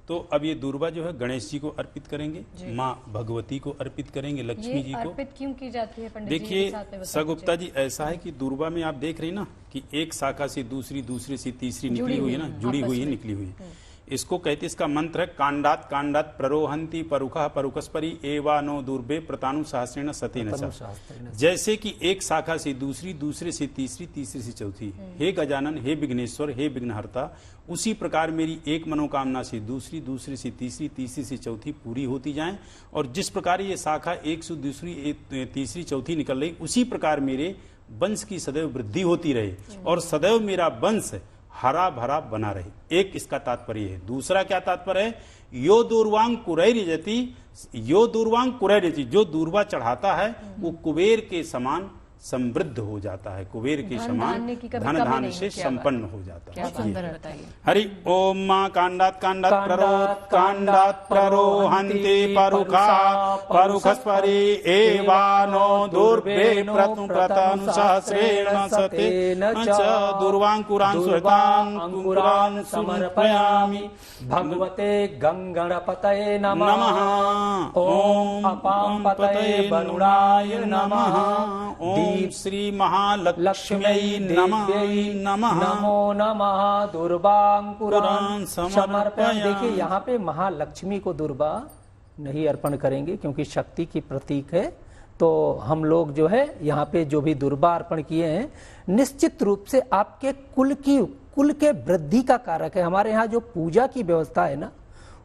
तो अब ये दूर्वा जो है गणेश जी को अर्पित करेंगे, माँ भगवती को अर्पित करेंगे, लक्ष्मी जी को अर्पित क्यों की जाती है पंडित जी? देखिए सगुप्ता जी, ऐसा है कि दूर्वा में आप देख रहे हैं ना कि एक शाखा से दूसरी, दूसरे से तीसरी निकली हुई है ना, जुड़ी हुई है, निकली हुई है। इसको कहते, इसका मंत्र है कांडात कांडात प्ररोहंती परुखा परुखस्परी एवानो दुर्बे प्रतानु सहस्रेण सतेन च। जैसे कि एक शाखा से दूसरी, दूसरे से तीसरी, तीसरे से चौथी, हे गजानन, हे विघ्नेश्वर, हे विघ्नहर्ता, उसी प्रकार मेरी एक मनोकामना से दूसरी, दूसरे से तीसरी, तीसरी से चौथी पूरी होती जाए। और जिस प्रकार ये शाखा एक से दूसरी, तीसरी, चौथी निकल रही, उसी प्रकार मेरे वंश की सदैव वृद्धि होती रहे और सदैव मेरा वंश हरा भरा बना रहे। एक इसका तात्पर्य है। दूसरा क्या तात्पर्य है? यो दूर्वांग कुरैर्यजति, यो दूर्वांग कुरैर्यजति, जो दूर्वा चढ़ाता है वो कुबेर के समान समृद्ध हो जाता है, कुबेर के समान धन धान्य से संपन्न हो जाता है। हरि ओम मां कांडात कांडात प्ररोहन्ति परुखा परुखस्परी एवानो दुर्बे प्रतनु सहस्रेण सतेन च दुर्वांकुरान् सुरतान् समर्पयामि भगवते गंगणपतये नमः। ओम अपांपतये वरुणाय नमः। ओम श्री महालक्ष्मी नमः। नमो नमः। दुर्वांकुरान् समर्पयामि। देखिए यहाँ पे महालक्ष्मी को दुर्वा नहीं अर्पण करेंगे क्योंकि शक्ति की प्रतीक है। तो हम लोग जो है यहाँ पे जो भी दुर्वा अर्पण किए हैं, निश्चित रूप से आपके कुल के वृद्धि का कारक है। हमारे यहाँ जो पूजा की व्यवस्था है ना,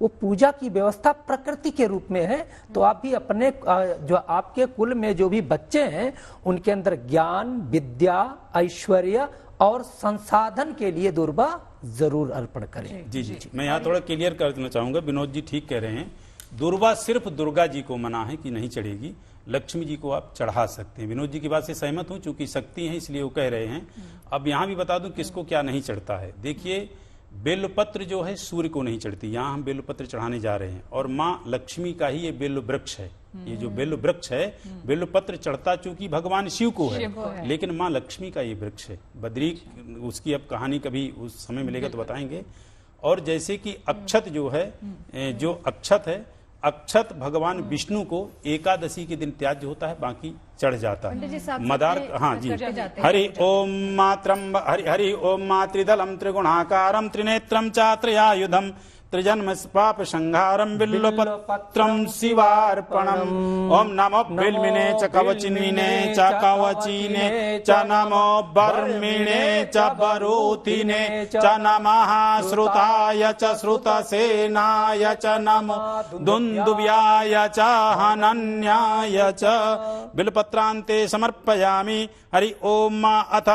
वो पूजा की व्यवस्था प्रकृति के रूप में है। तो आप भी अपने जो आपके कुल में जो भी बच्चे हैं, उनके अंदर ज्ञान, विद्या, ऐश्वर्य और संसाधन के लिए दुर्वा जरूर अर्पण करें। जी, मैं यहाँ थोड़ा क्लियर कर देना चाहूंगा। विनोद जी ठीक कह रहे हैं, दुर्वा सिर्फ दुर्गा जी को मना है कि नहीं चढ़ेगी, लक्ष्मी जी को आप चढ़ा सकते हैं। विनोद जी की बात से सहमत हूं, चूंकि शक्ति है इसलिए वो कह रहे हैं। अब यहाँ भी बता दूं किसको क्या नहीं चढ़ता है। देखिए बेलपत्र जो है सूर्य को नहीं चढ़ती, यहाँ हम बेलपत्र चढ़ाने जा रहे हैं। और माँ लक्ष्मी का ही ये बेल वृक्ष है। ये जो बेल वृक्ष है, बेलपत्र चढ़ता चूंकि भगवान शिव को है, लेकिन माँ लक्ष्मी का ये वृक्ष है। बद्री उसकी अब कहानी कभी उस समय मिलेगा तो बताएंगे। और जैसे कि अक्षत जो है, जो अक्षत है, अक्षत भगवान विष्णु को एकादशी के दिन त्याज्य होता है, बाकी चढ़ जाता है। मदार, हाँ जी। हरि ओम मात्रम हरि ओम मातृदलम त्रिगुणाकारम त्रिनेत्रम चात्रयायुधम त्रिजन्म पाप संहारम बिल्वपत्रम शिवार्पणम। ओम नमो बिल्विने च कवचिन्विने च कवचिने च नमो बर्मिणे च बरोतिने च नमः श्रुताय च श्रुतसेनाय च नमो दुन्दुभ्याय च हनन्याय च बिल्वपत्रान्ते समर्पयामि। हरि ओम अथ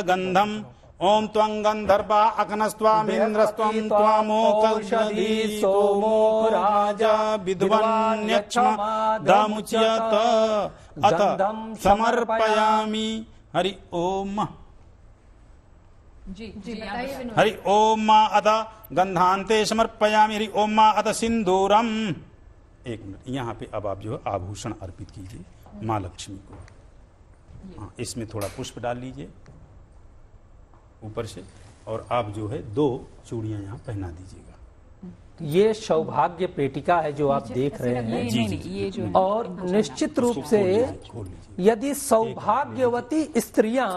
गंधम ओम त्वं गंधर्वा अकनस्त्वामिन्द्रस्त्वं त्वामोकौषधी सोमो राजा विद्वान्यक्ष्म दामुच्यत अथ समर्पयामि। हरि ओम। जी हरि ओम मा अथ गंधान्ते समर्पयामि। हरि ओम मा अथ सिंदूरम। एक मिनट, यहाँ पे अब आप जो है आभूषण अर्पित कीजिए माँ लक्ष्मी को। हाँ, इसमें थोड़ा पुष्प डाल लीजिए ऊपर से, और आप जो है 2 चूड़ियां यहाँ पहना दीजिएगा। ये सौभाग्य पेटिका है जो आप देख रहे हैं। जी जी जी, ये जो और निश्चित रूप से खोल लीजिए। यदि सौभाग्यवती स्त्रियां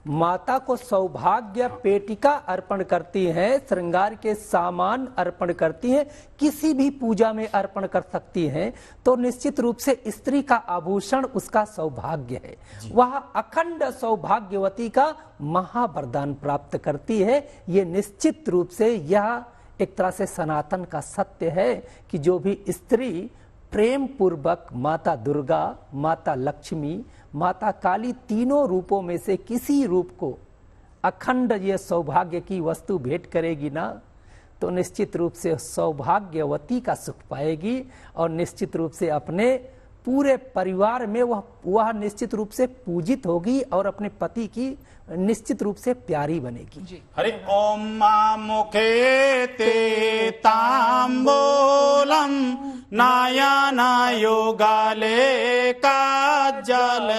माता को सौभाग्य पेटिका अर्पण करती हैं, श्रृंगार के सामान अर्पण करती हैं, किसी भी पूजा में अर्पण कर सकती हैं, तो निश्चित रूप से स्त्री का आभूषण उसका सौभाग्य है। वह अखंड सौभाग्यवती का महावरदान प्राप्त करती है। ये निश्चित रूप से यह एक तरह से सनातन का सत्य है कि जो भी स्त्री प्रेम पूर्वक माता दुर्गा, माता लक्ष्मी, माता काली तीनों रूपों में से किसी रूप को अखंड ये सौभाग्य की वस्तु भेंट करेगी ना, तो निश्चित रूप से सौभाग्यवती का सुख पाएगी और निश्चित रूप से अपने पूरे परिवार में वह निश्चित रूप से पूजित होगी और अपने पति की निश्चित रूप से प्यारी बनेगी। हरि ओम मा मुखे ते तांबूलम नायानायो गाले काजल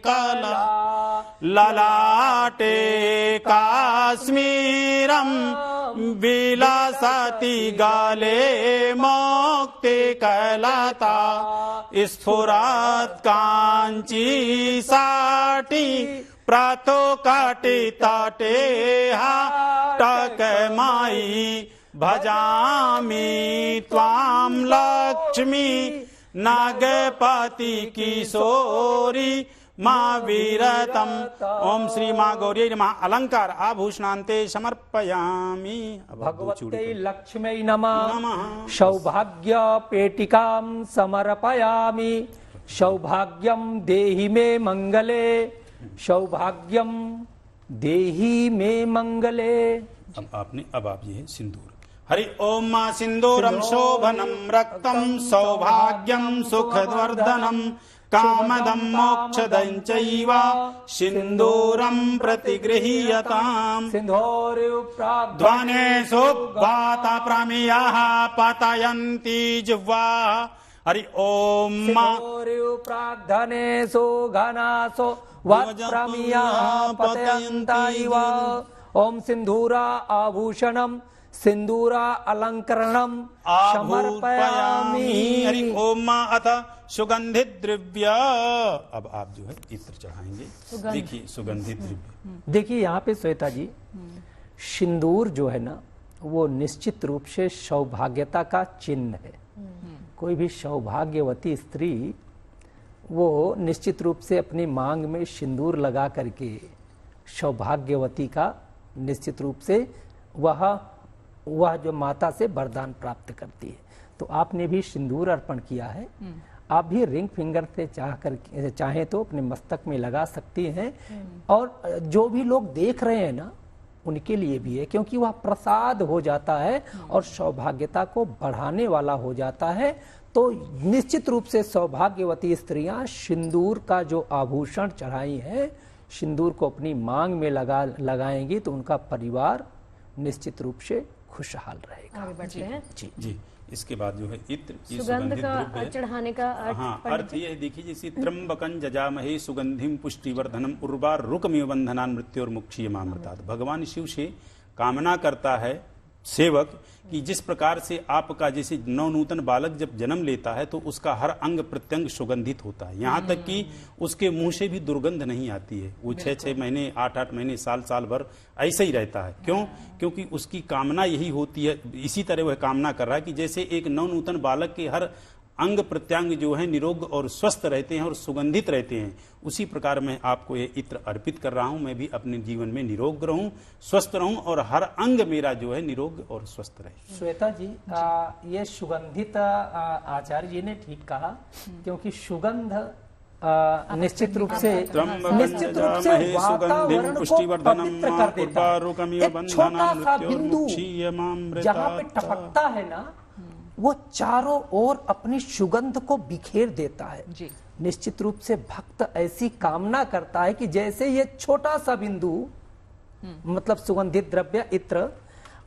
कला ललाटे काश्मीरम विलासति गाले मोक्ति कलता स्फुरत् कांची साटी प्रातो काटे ताटे टक माई भजामि त्वाम लक्ष्मी नागपति किशोरी माँ वीरतम। ओम श्री माँ गौरी नमः। अलंकार आभूषणान्ते समर्पयामि। भगवते लक्ष्मी नमः। सौभाग्य पेटिकां समर्पयामि। सौभाग्यम देहि मे मंगले, सौभाग्यम देहि मे मंगले। अब आप ये है सिंदूर। हरि ओम मां सिंदूरम शोभनम रक्तम सौभाग्यम सुखवर्धनम कामदम मोक्षदं चैव सिंदूरम प्रतिगृह्यताम्। ध्वने सुभाता प्रमेयः पतयन्ति जिह्वा। हरि ओम प्राग्धनेषु घनासो वत्प्रमेयः पतयन्त्यैव। ओम सिंदूरा आभूषणम सिंदूरा अलंकरणम समर्पयामि। हरि ओम अथ सुगंधित द्रव्य। अब आप जो है इत्र चढ़ाएंगे। देखिए सुगंधित द्रव्य, देखिए यहाँ पे श्वेता जी, सिंदूर जो है ना वो निश्चित रूप से सौभाग्यता का चिन्ह है। कोई भी सौभाग्यवती स्त्री वो निश्चित रूप से अपनी मांग में सिंदूर लगा करके सौभाग्यवती का निश्चित रूप से वह जो माता से वरदान प्राप्त करती है। तो आपने भी सिंदूर अर्पण किया है, आप भी रिंग फिंगर से चाहें तो अपने मस्तक में लगा सकती हैं। और जो भी लोग देख रहे हैं ना उनके लिए भी है, क्योंकि वह प्रसाद हो जाता है और सौभाग्यता को बढ़ाने वाला हो जाता है। तो निश्चित रूप से सौभाग्यवती स्त्रियां सिंदूर का जो आभूषण चढ़ाई है, सिंदूर को अपनी मांग में लगाएंगी तो उनका परिवार निश्चित रूप से खुशहाल रहेगा। आगे बढ़ते हैं। जी जी। इसके बाद जो है इत्र, सुगंध का चढ़ाने का अर्थ ये है। देखिए जैसे त्र्यंबकं जजामहे सुगंधिम पुष्टिवर्धनम उर्वारुकमिव बंधनान् मृत्योर्मुक्षीयमामृतात्। भगवान शिव से कामना करता है सेवक कि जिस प्रकार से आपका जैसे नवनूतन बालक जब जन्म लेता है तो उसका हर अंग प्रत्यंग सुगंधित होता है, यहाँ तक कि उसके मुंह से भी दुर्गंध नहीं आती है। वो 6-6 महीने 8-8 महीने साल भर ऐसे ही रहता है। क्यों? क्योंकि उसकी कामना यही होती है। इसी तरह वह कामना कर रहा है कि जैसे एक नवनूतन बालक के हर अंग प्रत्यंग जो है निरोग और स्वस्थ रहते हैं और सुगंधित रहते हैं, उसी प्रकार मैं आपको ये इत्र अर्पित कर रहा हूं। मैं भी अपने जीवन में निरोग रहूं, स्वस्थ रहूं और हर अंग मेरा जो है निरोग और स्वस्थ रहे। श्वेता जी, ये सुगंधित आचार्य जी ने ठीक कहा, क्योंकि सुगंध निश्चित रूप से वातावरण को पवित्र कर देता है। एक छोटा सा बिंदु जहाँ पे टपकता है ना, वो चारों ओर अपनी सुगंध को बिखेर देता है जी। निश्चित रूप से भक्त ऐसी कामना करता है कि जैसे ये छोटा सा बिंदु मतलब सुगंधित द्रव्य इत्र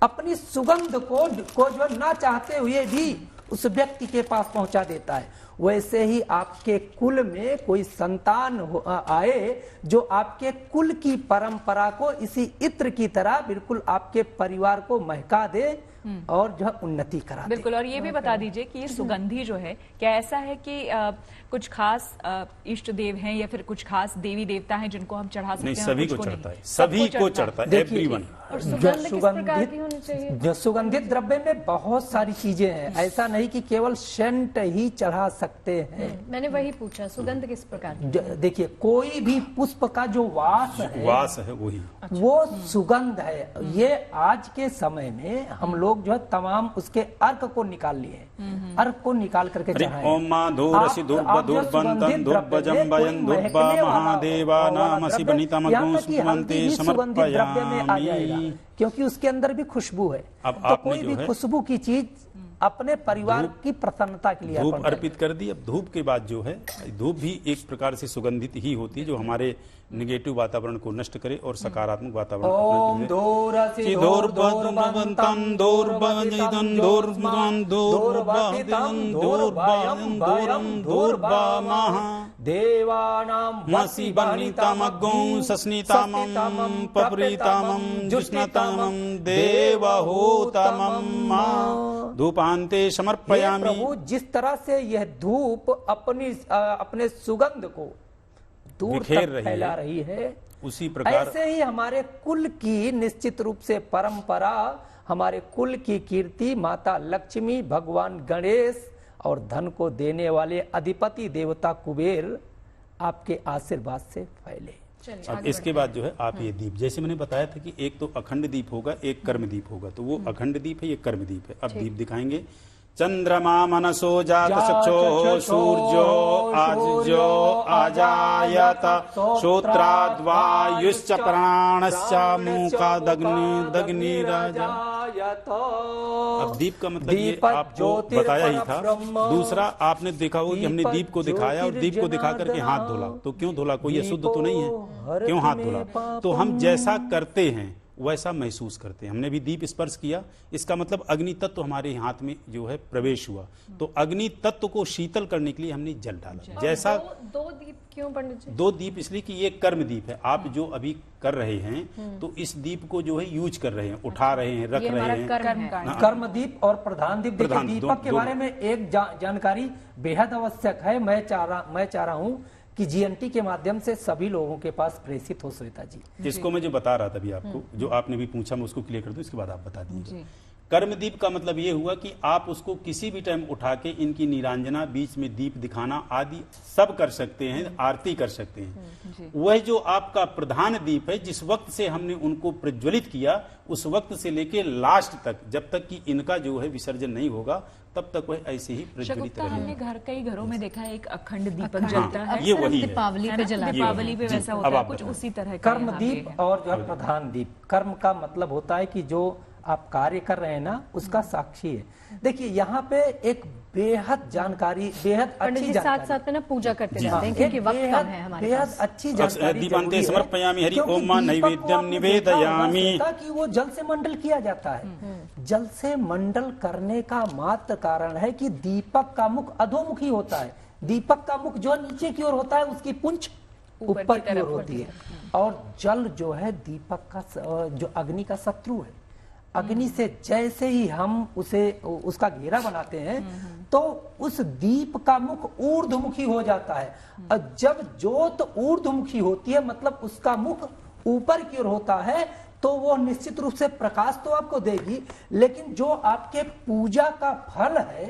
अपनी सुगंध को जो ना चाहते हुए भी उस व्यक्ति के पास पहुंचा देता है, वैसे ही आपके कुल में कोई संतान आए जो आपके कुल की परंपरा को इसी इत्र की तरह बिल्कुल आपके परिवार को महका दे और जो उन्नति करा दे। बिल्कुल। और ये भी बता दीजिए कि ये सुगंधी जो है, क्या ऐसा है कि कुछ खास इष्ट देव हैं या फिर कुछ खास देवी देवता हैं जिनको हम चढ़ा सकते हैं? नहीं, सभी को चढ़ता है, सभी को चढ़ता है, एवरीवन। जो सुगंधित द्रव्य में बहुत सारी चीजें हैं, ऐसा नहीं कि केवल सेंट ही चढ़ा सकते हैं। मैंने वही पूछा, सुगंध किस प्रकार? देखिए, कोई भी पुष्प का जो वास है वही वो सुगंध है। ये आज के समय में हम लोग जो है तमाम उसके अर्क को निकाल लिए, अर्क को निकाल करके चढ़ाए। ओम माधुरसि दुर्बंतन दुर्बजम वयं दुर्बा महादेवा नामसि बनितमगुंस्मन्ते समर्पयामि, क्योंकि उसके अंदर भी खुशबू है। तो कोई भी खुशबू की चीज अपने परिवार की प्रसन्नता के लिए धूप अर्पित कर दी। अब धूप के बाद जो है, धूप भी एक प्रकार से सुगंधित ही होती है जो हमारे निगेटिव वातावरण को नष्ट करे और सकारात्मक वातावरण धूपांते समर्पयामि। प्रभु, जिस तरह से यह धूप अपने सुगंध को दूर तक फैला रही है, उसी प्रकार ऐसे ही हमारे कुल की निश्चित रूप से परंपरा, हमारे कुल की कीर्ति माता लक्ष्मी, भगवान गणेश और धन को देने वाले अधिपति देवता कुबेर आपके आशीर्वाद से फैले। अब इसके बाद जो है आप ये दीप, जैसे मैंने बताया था कि एक तो अखंड दीप होगा, एक कर्म दीप होगा, तो वो अखंड दीप है, ये कर्म दीप है। अब दीप दिखाएंगे। चंद्रमा मनसो जात चक्षो सूर्यो आज्यो आजायत श्रोत्राद्वायुश्च प्राणश्च मूकादग्नि राजा। अब दीप का मतलब ये आपको बताया ही था। दूसरा आपने देखा हो कि हमने दीप को दिखाया और दीप को दिखा करके हाथ धोला। तो क्यों धोला? कोई अशुद्ध तो नहीं है, क्यों हाथ धोला? तो हम जैसा करते हैं वैसा महसूस करते हैं। हमने भी दीप स्पर्श किया, इसका मतलब अग्नि तत्व हमारे हाथ में जो है प्रवेश हुआ, तो अग्नि तत्व को शीतल करने के लिए हमने जल डाला। जैसा दो दीप क्यों पंडित जी? दो दीप इसलिए कि ये कर्म दीप है। आप जो अभी कर रहे हैं तो इस दीप को जो है यूज कर रहे हैं, उठा रहे हैं, रख रहे हैं। कर्म दीप और प्रधान दीप। दीपक के बारे में एक जानकारी बेहद आवश्यक है। मैं चाह रहा हूँ कि जीएनटी के माध्यम से सभी लोगों के पास प्रेषित हो। श्वेता जी, इसको मैं जो बता रहा था अभी आपको, जो आपने भी पूछा, मैं उसको क्लियर कर दूं, इसके बाद आप बता दीजिए। कर्मदीप का मतलब ये हुआ कि आप उसको किसी भी टाइम उठा के इनकी नीरांजना, बीच में दीप दिखाना आदि सब कर सकते हैं, आरती कर सकते हैं। वह जो आपका प्रधान दीप है, जिस वक्त से हमने उनको प्रज्वलित किया, उस वक्त से लेके लास्ट तक, जब तक कि इनका जो है विसर्जन नहीं होगा, तब तक वह ऐसे ही प्रज्वलित रहेगा। हमने कई घरों में देखा है एक अखंड दीपक जलता है, ये वही है। दीपावली पे जलाते हैं। दीपावली पे वैसा होता है, कुछ उसी तरह का कर्म दीप और जो है प्रधान दीप। कर्म का मतलब होता है कि जो आप कार्य कर रहे हैं ना, उसका साक्षी है। देखिए, यहाँ पे एक बेहद जानकारी, बेहद अच्छी जानकारी, साथ में ना पूजा करते जाते हैं क्योंकि वक्त कम है हमारे पास। बेहद अच्छी जानकारी दीपांते समर्पयामि हरि ओम नैवेद्यम निवेदयामि। कि वो जल से मंडल किया जाता है। जल से मंडल करने का मात्र कारण है कि दीपक का मुख अधोमुखी होता है। दीपक का मुख जो नीचे की ओर होता है, उसकी पुंछ ऊपर की ओर होती है। और जल जो है दीपक का, जो अग्नि का शत्रु है। अग्नि से जैसे ही हम उसका घेरा बनाते हैं, तो उस दीप का मुख ऊर्ध्वमुखी हो जाता है। और जब ज्योत ऊर्ध्वमुखी होती है, मतलब उसका मुख ऊपर की ओर होता है, तो वो निश्चित रूप से प्रकाश तो आपको देगी, लेकिन जो आपके पूजा का फल है,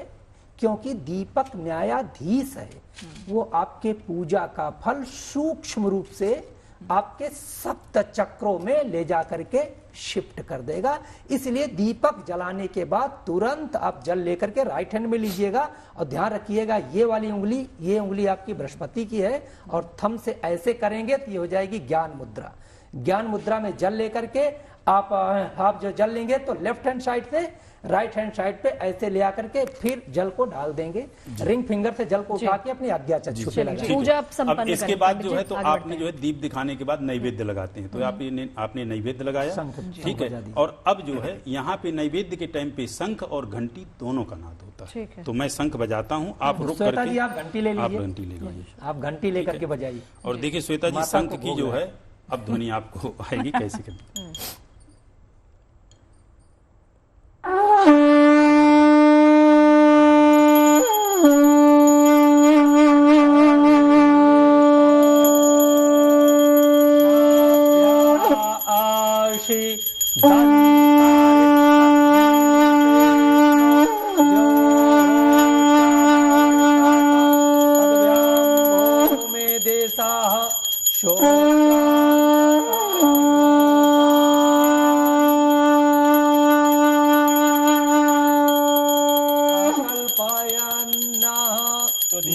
क्योंकि दीपक न्यायाधीश है, वो आपके पूजा का फल सूक्ष्म रूप से आपके सप्त चक्रों में ले जा करके शिफ्ट कर देगा। इसलिए दीपक जलाने के बाद तुरंत आप जल लेकर के राइट हैंड में लीजिएगा और ध्यान रखिएगा ये वाली उंगली, ये उंगली आपकी बृहस्पति की है और थंब से ऐसे करेंगे तो ये हो जाएगी ज्ञान मुद्रा। ज्ञान मुद्रा में जल लेकर के आप जो जल लेंगे तो लेफ्ट हैंड साइड से राइट हैंड साइड पे ऐसे ले आकर के फिर जल को डाल देंगे। रिंग फिंगर से जल को उठा के अपनी आज्ञा चक्षु पे लगाएंगे। पूजा अब इसके बाद जो है तो आपने जो है दीप दिखाने के बाद नैवेद्य लगाते हैं। तो आपने नैवेद्य लगाया, ठीक है। और अब जो है यहाँ पे नैवेद्य के टाइम पे शंख और घंटी दोनों का नाद होता है। तो मैं शंख बजाता हूँ, आप रुक करके आप घंटी ले लीजिए। आप घंटी ले लीजिए, आप घंटी लेकर के बजाइए। और देखिए श्वेता जी, शंख की जो है अब ध्वनि आपको आएगी कैसे करनी।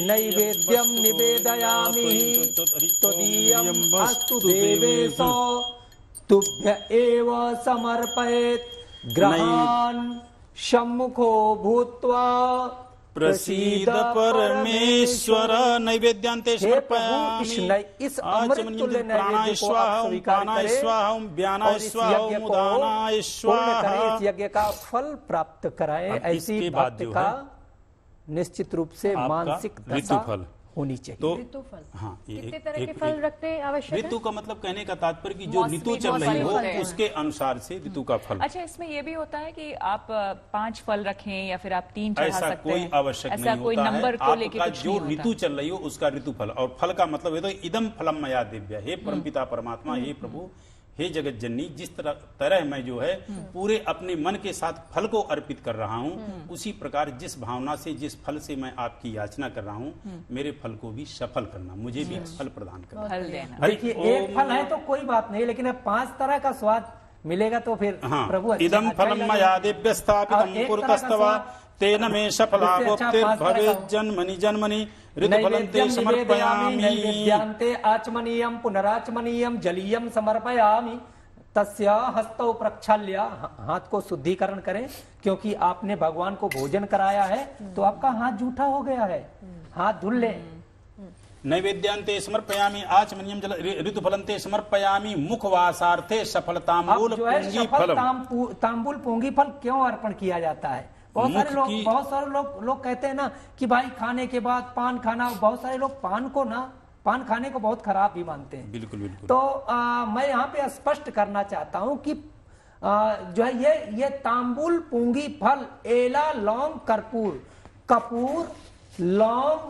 नैवेद्यम निवेदयामि त्वदीयम् अस्तु देवेशो तुभ्य एव समर्पयेत् ग्रहान् सम्मुखो भूत्वा प्रसीद परमेश्वर। नैवेद्यांते समर्पयामि। इस अमृत तुल्य नैवेद्य को आप स्वीकार करें और इस यज्ञ का फल प्राप्त कराएं। ऐसी भक्त का निश्चित रूप से मानसिक ऋतुफल होनी चाहिए। तो ऋतुफल, हाँ, कितने तरह के फल रखते हैं आवश्यक है? ऋतु का मतलब कहने का तात्पर्य कि जो ऋतु चल रही हो उसके अनुसार से ऋतु का फल। अच्छा, इसमें ये भी होता है कि आप 5 फल रखें या फिर आप 3 चढ़ा सकते हैं? ऐसा कोई आवश्यक नहीं होता कोई नंबर है। को लेके आपका जो ऋतु चल रही हो उसका ऋतु फल। और फल का मतलब है तो इदम फलम मया दिव्य। हे परमपिता परमात्मा, हे प्रभु, हे जगत जननी, जिस तरह मैं जो है पूरे अपने मन के साथ फल को अर्पित कर रहा हूँ, उसी प्रकार जिस भावना से, जिस फल से मैं आपकी याचना कर रहा हूँ, मेरे फल को भी सफल करना, मुझे भी फल प्रदान करना। देखिए, एक फल है तो कोई बात नहीं, लेकिन अब 5 तरह का स्वाद मिलेगा तो फिर प्रभु इदम फलम मया दिव्य स्थापितम पुरतस्तवा तेन मे सफलाभुक्तिर्भवेत् जन्मनि जन्मनि ऋतुफलन्ते समर्पयामि। नैवेद्यांते आचमनीयं पुनराचमनीयं जलीयं समर्पयामि। तस्य हस्तौ प्रक्षाल्य, हाथ को शुद्धिकरण करें, क्योंकि आपने भगवान को भोजन कराया है तो आपका हाथ जूठा हो गया है, हाथ धुल लें। नैवेद्यांते समर्पयामि आचमनीयं ऋतुफलन्ते समर्पयामि मुखवासार्थे सफलतांबूल पूंगी फल। तांबूल पूंगी फल क्यों अर्पण किया जाता है? बहुत सारे लोग कहते हैं ना कि भाई खाने के बाद पान खाना। बहुत सारे लोग पान खाने को बहुत खराब भी मानते हैं। बिल्कुल बिल्कुल। तो मैं यहाँ पे स्पष्ट करना चाहता हूँ कि जो है ये तांबूल पूंगी फल, एला, लौंग, कपूर, लौंग,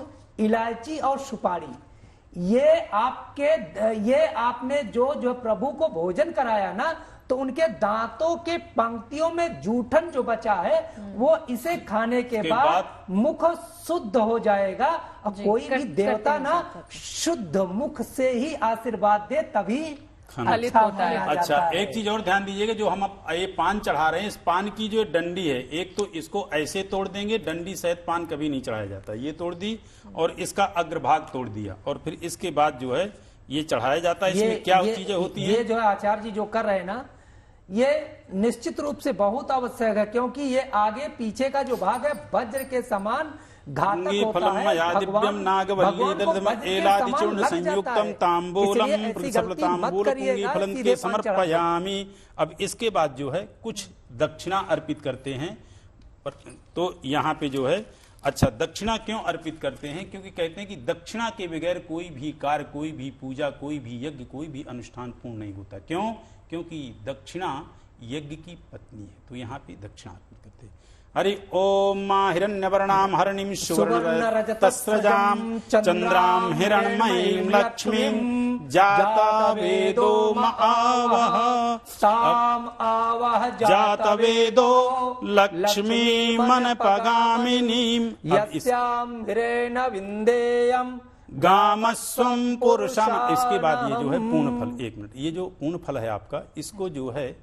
इलायची और सुपारी, ये आपने जो प्रभु को भोजन कराया ना, तो उनके दांतों के पंक्तियों में जूठन जो बचा है वो इसे खाने के बाद मुख शुद्ध हो जाएगा। और कोई भी देवता ना शुद्ध मुख से ही आशीर्वाद दे तभी अच्छा होता है। अच्छा, एक चीज और ध्यान दीजिएगा, जो हम ये पान चढ़ा रहे हैं, इस पान की जो डंडी है, एक तो इसको ऐसे तोड़ देंगे, डंडी सहित पान कभी नहीं चढ़ाया जाता। ये तोड़ दी और इसका अग्रभाग तोड़ दिया और फिर इसके बाद जो है ये चढ़ाया जाता है। इसमें क्या चीजें होती है? ये जो है आचार्य जी जो कर रहे हैं ना, ये निश्चित रूप से बहुत आवश्यक है, क्योंकि ये आगे पीछे का जो भाग है वज्र के समान घातक होता है। समर्पयामि। अब इसके बाद जो है कुछ दक्षिणा अर्पित करते हैं। तो यहाँ पे जो है, अच्छा, दक्षिणा क्यों अर्पित करते हैं? क्योंकि कहते हैं कि दक्षिणा के बगैर कोई भी कार्य, कोई भी पूजा, कोई भी यज्ञ, कोई भी अनुष्ठान पूर्ण नहीं होता। क्यों? क्योंकि दक्षिणा यज्ञ की पत्नी है। तो यहाँ पे दक्षिणा अर्पित करते हैं। हरि ओम मां हिरण्यवर्णाम हरणिम सुवर्णरजतस्रजाम चंद्राम हिरण्मयीं लक्ष्मीं जातवेदो आवह ताम आवह जातवेदो लक्ष्मी मन पगामिनीं यस्याम हिरेण विंदेयम गामस्वम पुरुषम। इसके बाद ये जो है पूर्ण फल, 1 मिनट, ये जो पूर्ण फल है आपका, इसको जो है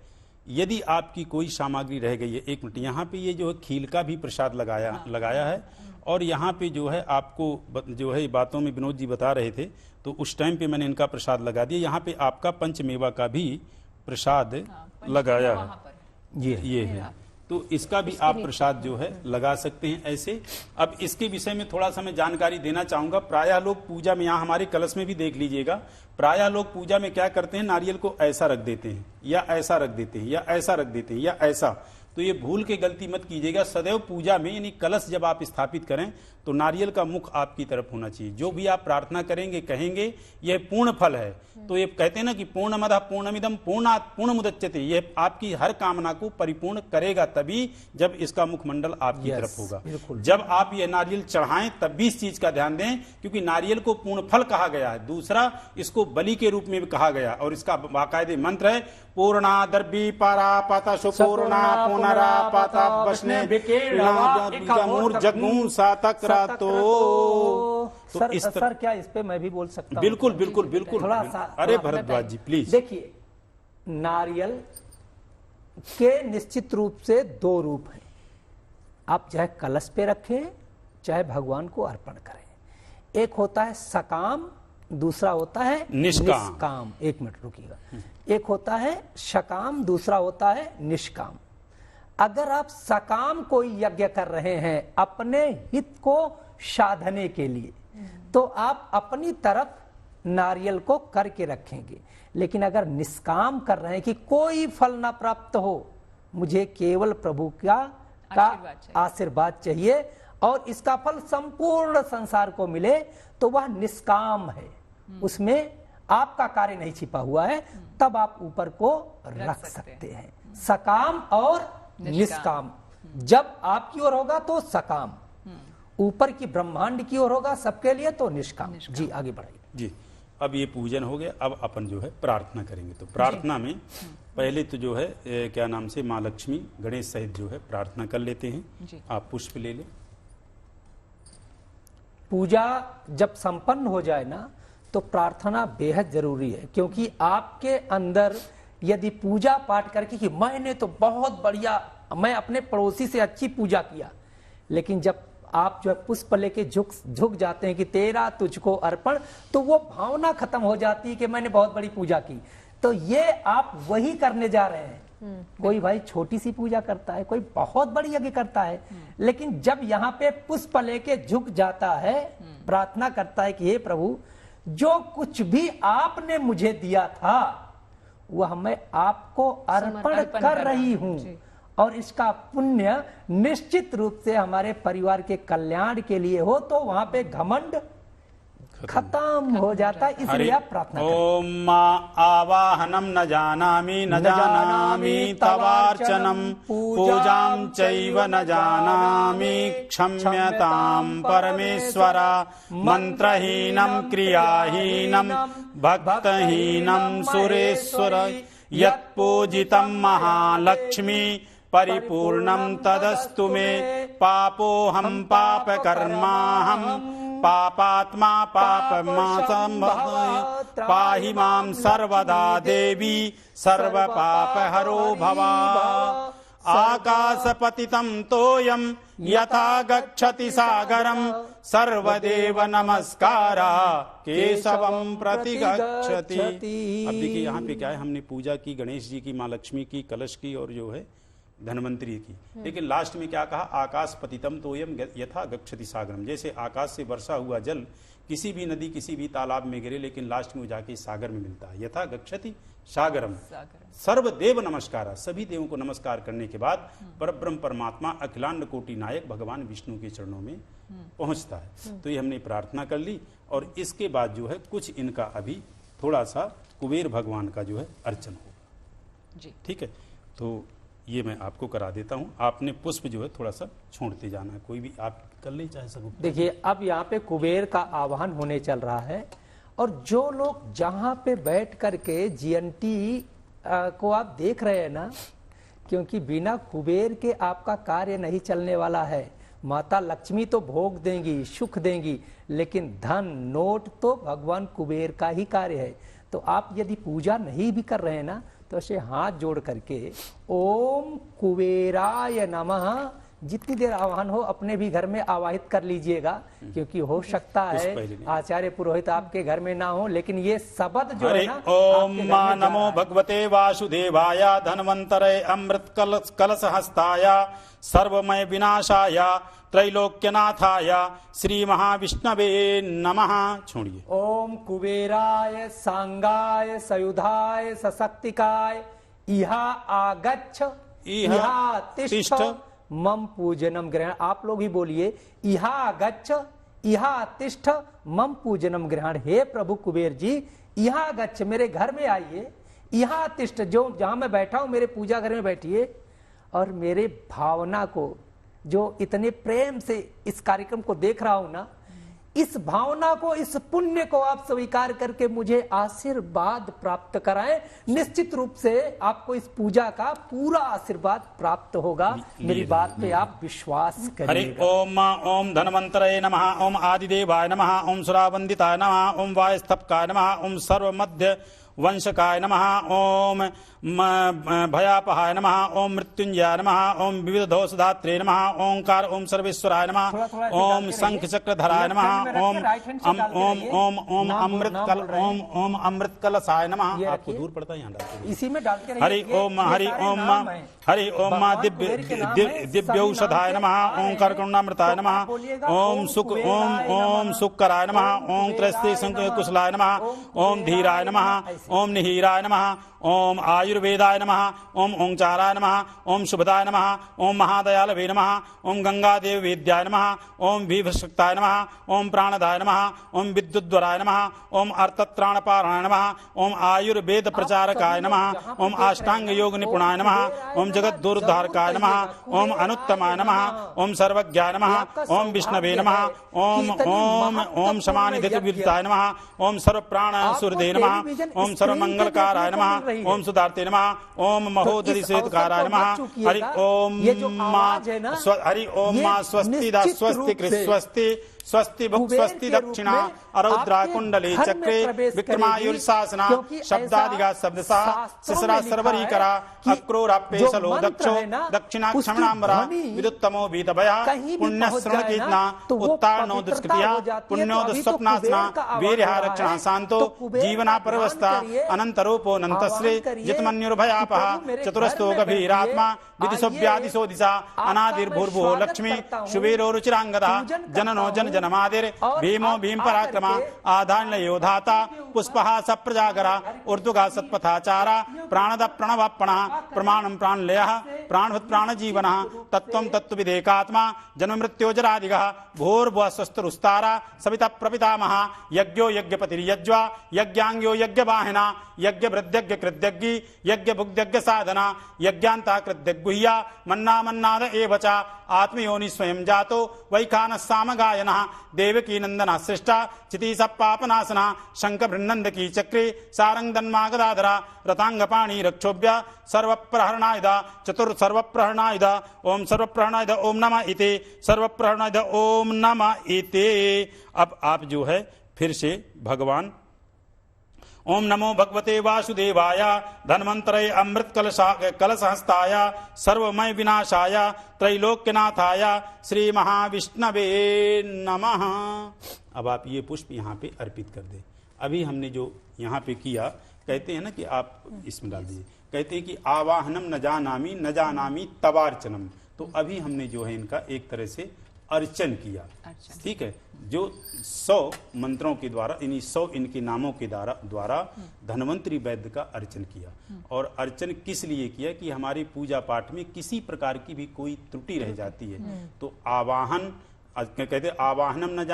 यदि आपकी कोई सामग्री रह गई है, 1 मिनट, यहाँ पे ये जो है खील का भी प्रसाद लगाया है। और यहाँ पे जो है आपको जो है बातों में विनोद जी बता रहे थे, तो उस टाइम पे मैंने इनका प्रसाद लगा दिया। यहाँ पे आपका पंचमेवा का भी प्रसाद लगाया है, ये है, तो इसका भी आप प्रसाद जो है लगा सकते हैं ऐसे। अब इसके विषय में थोड़ा सा मैं जानकारी देना चाहूंगा। प्रायः लोग पूजा में, यहाँ हमारे कलश में भी देख लीजिएगा, प्रायः लोग पूजा में क्या करते हैं, नारियल को ऐसा रख देते हैं या ऐसा रख देते हैं या ऐसा रख देते हैं या ऐसा। तो ये भूल के गलती मत कीजिएगा। सदैव पूजा में यानी कलश जब आप स्थापित करें तो नारियल का मुख आपकी तरफ होना चाहिए। जो भी आप प्रार्थना करेंगे, कहेंगे, यह पूर्ण फल है। तो ये कहते हैं ना कि पूर्णमदः पूर्णमिदं पूर्णात् पूर्णमुदच्यते, यह आपकी हर कामना को परिपूर्ण करेगा तभी जब इसका मुखमंडल आपकी तरफ होगा। जब आप ये नारियल चढ़ाएं तब भी इस चीज का ध्यान दें, क्योंकि नारियल को पूर्ण फल कहा गया है। दूसरा, इसको बलि के रूप में भी कहा गया, और इसका बाकायदे मंत्र है, पूर्णा दर्भी पारापाता सुपूर्णा पुनरापाता बसने जगमूर सातक तो सर क्या इस पे मैं भी बोल सकता हूँ? बिल्कुल बिल्कुल बिल्कुल, थोड़ा सा। अरे भरद्वाज जी प्लीज। देखिए, नारियल के निश्चित रूप से 2 रूप हैं। आप चाहे कलश पे रखें, चाहे भगवान को अर्पण करें। एक होता है सकाम, दूसरा होता है निष्काम। 1 मिनट रुकिएगा। एक होता है सकाम, दूसरा होता है निष्काम। अगर आप सकाम कोई यज्ञ कर रहे हैं अपने हित को साधने के लिए, तो आप अपनी तरफ नारियल को करके रखेंगे। लेकिन अगर निष्काम कर रहे हैं कि कोई फल ना प्राप्त हो, मुझे केवल प्रभु का आशीर्वाद चाहिए और इसका फल संपूर्ण संसार को मिले, तो वह निष्काम है, उसमें आपका कार्य नहीं छिपा हुआ है, तब आप ऊपर को रख सकते हैं। सकाम और निष्काम, जब आपकी ओर होगा तो सकाम, ऊपर की ब्रह्मांड की ओर होगा सबके लिए तो निष्काम। जी आगे बढ़ाइए जी। अब ये पूजन हो गया, अब अपन जो है प्रार्थना करेंगे। तो प्रार्थना में पहले तो जो है क्या नाम से माँ लक्ष्मी गणेश सहित जो है प्रार्थना कर लेते हैं। आप पुष्प ले लें। पूजा जब संपन्न हो जाए ना, तो प्रार्थना बेहद जरूरी है, क्योंकि आपके अंदर यदि पूजा पाठ करके कि मैंने तो बहुत बढ़िया, मैं अपने पड़ोसी से अच्छी पूजा किया, लेकिन जब आप जो है पुष्प लेके झुक जाते हैं कि तेरा तुझको अर्पण, तो वो भावना खत्म हो जाती है कि मैंने बहुत बड़ी पूजा की। तो ये आप वही करने जा रहे हैं। कोई भाई छोटी सी पूजा करता है, कोई बहुत बड़ी यज्ञ करता है, लेकिन जब यहाँ पे पुष्प लेके झुक जाता है, प्रार्थना करता है कि हे प्रभु, जो कुछ भी आपने मुझे दिया था वह मैं आपको अर्पण कर रही हूं, और इसका पुण्य निश्चित रूप से हमारे परिवार के कल्याण के लिए हो, तो वहां पे घमंड खत्म हो जाता है। इसलिए आप प्रार्थना करें। ओम मां आवाहनम न जानामि तवार्चनम पूजाम चैव न जानामि क्षम्यताम परमेश्वरा मंत्रहीनम क्रियाहीनम भक्तहीनम सुरेश्वर यत्पूजितं महालक्ष्मी परिपूर्णं तदस्तु मे पापोऽहं पापकर्माहं पापात्मा पाहि मां सर्वदा देवी सर्वपापहरो भवा। आकाशपतितं तोयं यथा गच्छति सागरं सर्वदेव नमस्कारा केशवं प्रति गच्छति। अब देखिए यहाँ पे क्या है, हमने पूजा की गणेश जी की, माँ लक्ष्मी की, कलश की और जो है धनवंतरी की, लेकिन लास्ट में क्या कहा, आकाश पतितम तोयम यथा गच्छति सागरम। जैसे आकाश से वर्षा हुआ जल किसी भी नदी किसी भी तालाब में गिरे, लेकिन लास्ट में जाके सागर में मिलता है। यथा गच्छति सागरम सर्वदेव नमस्कार, सभी देवों को नमस्कार करने के बाद परब्रह्म परमात्मा अखिलांड कोटि नायक भगवान विष्णु के चरणों में पहुंचता है। तो ये हमने प्रार्थना कर ली, और इसके बाद जो है कुछ इनका अभी थोड़ा सा कुबेर भगवान का जो है अर्चन होगा। ठीक है, तो ये मैं आपको करा देता हूं। आपने पुष्प जो है थोड़ा सा छोड़ते जाना है, कोई भी आप कर ले चाहे सब। देखिए, अब यहाँ पे कुबेर का आह्वान होने चल रहा है, और जो लोग जहां पे बैठ करके GNT को आप देख रहे हैं ना, क्योंकि बिना कुबेर के आपका कार्य नहीं चलने वाला है। माता लक्ष्मी तो भोग देंगी, सुख देंगी, लेकिन धन नोट तो भगवान कुबेर का ही कार्य है। तो आप यदि पूजा नहीं भी कर रहे हैं ना, तो ऐसे हाथ जोड़ करके ओम कुबेराय नमः जितनी देर आह्वान हो अपने भी घर में आवाहित कर लीजिएगा, क्योंकि हो सकता है आचार्य पुरोहित आपके घर में ना हो, लेकिन ये शब्द जो है ना, ओम नमो भगवते वासुदेवाय धन्वंतरे अमृत कलश हस्ताय सर्वमय विनाशाय त्रैलोक्यनाथाय श्री महाविष्णवे नमः। छोड़िए। ओम कुबेराय सांगाय सयुधाय सशक्तिकाय इहा आगच्छ इहा तिष्ठ मम पूजनम ग्रहण। आप लोग ही बोलिए, इहा गच्छ इहा तिष्ठ मम पूजनम ग्रहण। हे प्रभु कुबेर जी, इहा गच्छ मेरे घर में आइए, इहा तिष्ठ जो जहां मैं बैठा हूं मेरे पूजा घर में बैठिए, और मेरे भावना को, जो इतने प्रेम से इस कार्यक्रम को देख रहा हूं ना, इस भावना को, इस पुण्य को आप स्वीकार करके मुझे आशीर्वाद प्राप्त कराएं। निश्चित रूप से आपको इस पूजा का पूरा आशीर्वाद प्राप्त होगा। मेरी बात पे आप विश्वास करिएगा। ओम धन्वंतरे नमः, ओम आदिदेवाय नमः, ओम सुरावंदिताय नमः, ओम वायस्थपकाय नमः, ओम सर्वमध्य वंशकाय नमः, ओम भयापहाय नमः, ओम मृत्युंजयाय नमः, ओम विविधोषधात्रे नमः, ओंकार ओम सर्वेश्वराय नमः, ओम शंख चक्रधराय नमः, ओम अमृत कलशाय नमः। आपको दूर पड़ता है, यहाँ इसी में डाल के हरि ओम दिव्यौषधाय नमः, ओम कर्कणामृताय नमः, ओम शुक्राय नमः, ओम त्रस्ते कुशलाय नमः, ओम धीराय नमः, ओम निहीराय नमः, ओम आयुर्वेदाय नमः, ओम ओंकाराय नमः, ओम शुभदाय नमः, ओम महादयालवे नमः, ओम गंगादेव वेद्याय नमः, ओम भीभशक्ताय नमः, ओम प्राणदाय नमः, ओम विद्युद्वराय नमः, ओम अर्थत्राणपाराय नमः, ओम आयुर्वेद प्रचारकाय नमः, ओम अष्टांग योग निपुणाय नमः, ओम जगत दुर्धारकाय नमः, ओम अनुत्तमाय नमः, ओम सर्वज्ञाय नमः, ओम विष्णवे नमः, ओम समानिधित विद्याय नमः, ओम सर्व प्राण सुहृदे नमः, ओम सर्वमंगलकाराय नमः, ओम सुधार्ते नमः, ओम महोदधि श्वेतकाराय नमः, हरि ओम मां स्वस्ति दा स्वस्ति कृत स्वस्ति स्वस्ति भुक् स्वस्ति दक्षिणा अरौद्रा कुंडले चक्रे विक्रमायुर्शासना शब्दादिगा शब्दसा सिसरा सर्वरीकरा अक्रोराप्येशलो दक्षो दक्षिणा क्षमणांबरा विदुत्तमो वीतभया पुण्यश्रवण कीर्तना उत्तारणो दुष्कृतिया पुण्यो दुःस्वप्नासना वीर्यः रक्षणः शान्तो जीवना परवस्था अनन्तरूपो अनन्तश्री जितमन्युर्भयापः चतुरस्तो गभीरात्मा विदिशोव्यादिशो दिशा अनादिर्भूर्भुवो लक्ष्मी शुभेरो रुचिरांगदा जननो जन जनमादिर भीमो भीम पराक्रमा आधान्य धाता पुष्पः सप्रजागरा ऊर्ध्वगा सत्पथाचारा प्राणद प्रणवपणः प्रमाणं प्राणलयः प्राणभूत प्राणजीवनः तत्त्वं तत्त्वविदेकात्मा जन्म मृत्योजरादिगः भूर्भुवः स्वस्तिरुस्तारा सविता प्रपितामह यज्ञो यज्ञपतिर्यज्वा यज्ञांग्यो यज्ञवाहिना यज्ञभृद्यज्ञ कृद्यज्ञी यज्ञ भुग्यज्ञ साधना यज्ञान्ता कृद्यज्ञुह्या मन्ना मन्नाद एव च आत्मयोनि स्वयं जातो वैखानः सामगायनः देवकी नंदना सृष्टा चितिसः पापनाशना शंख बृन्नंद की चक्रे सारंगदन्मागदाधरा रतांगपाणी रक्षोभ्य सर्वप्रहरणायुधा चतुर्सर्वप्रहरणायुधा ओम सर्वप्रहरणायुधा ओम नमः इति सर्वप्रहरणायुधा ओम नमः इति। अब आप जो है फिर से भगवान ओम नमो भगवते वासुदेवाय धन्वंतरे अमृत कलशहस्ताय सर्वमय विनाशाय त्रैलोक्यनाथाय श्री महाविष्णवे नमः। अब आप ये पुष्प यहाँ पे अर्पित कर दे। अभी हमने जो यहाँ पे किया, कहते हैं ना कि आप इसमें डाल दीजिए, कहते हैं कि आवाहनम न जानामी तवार्चनम। तो अभी हमने जो है इनका एक तरह से अर्चन किया, ठीक है। जो 100 मंत्रों के द्वारा, इन्हीं 100 इनके नामों के द्वारा धन्वंतरी वैद्य का अर्चन किया। और अर्चन किस लिए किया कि हमारी पूजा पाठ में किसी प्रकार की भी कोई त्रुटि रह जाती है तो आवाहन, कहते आवाहनम न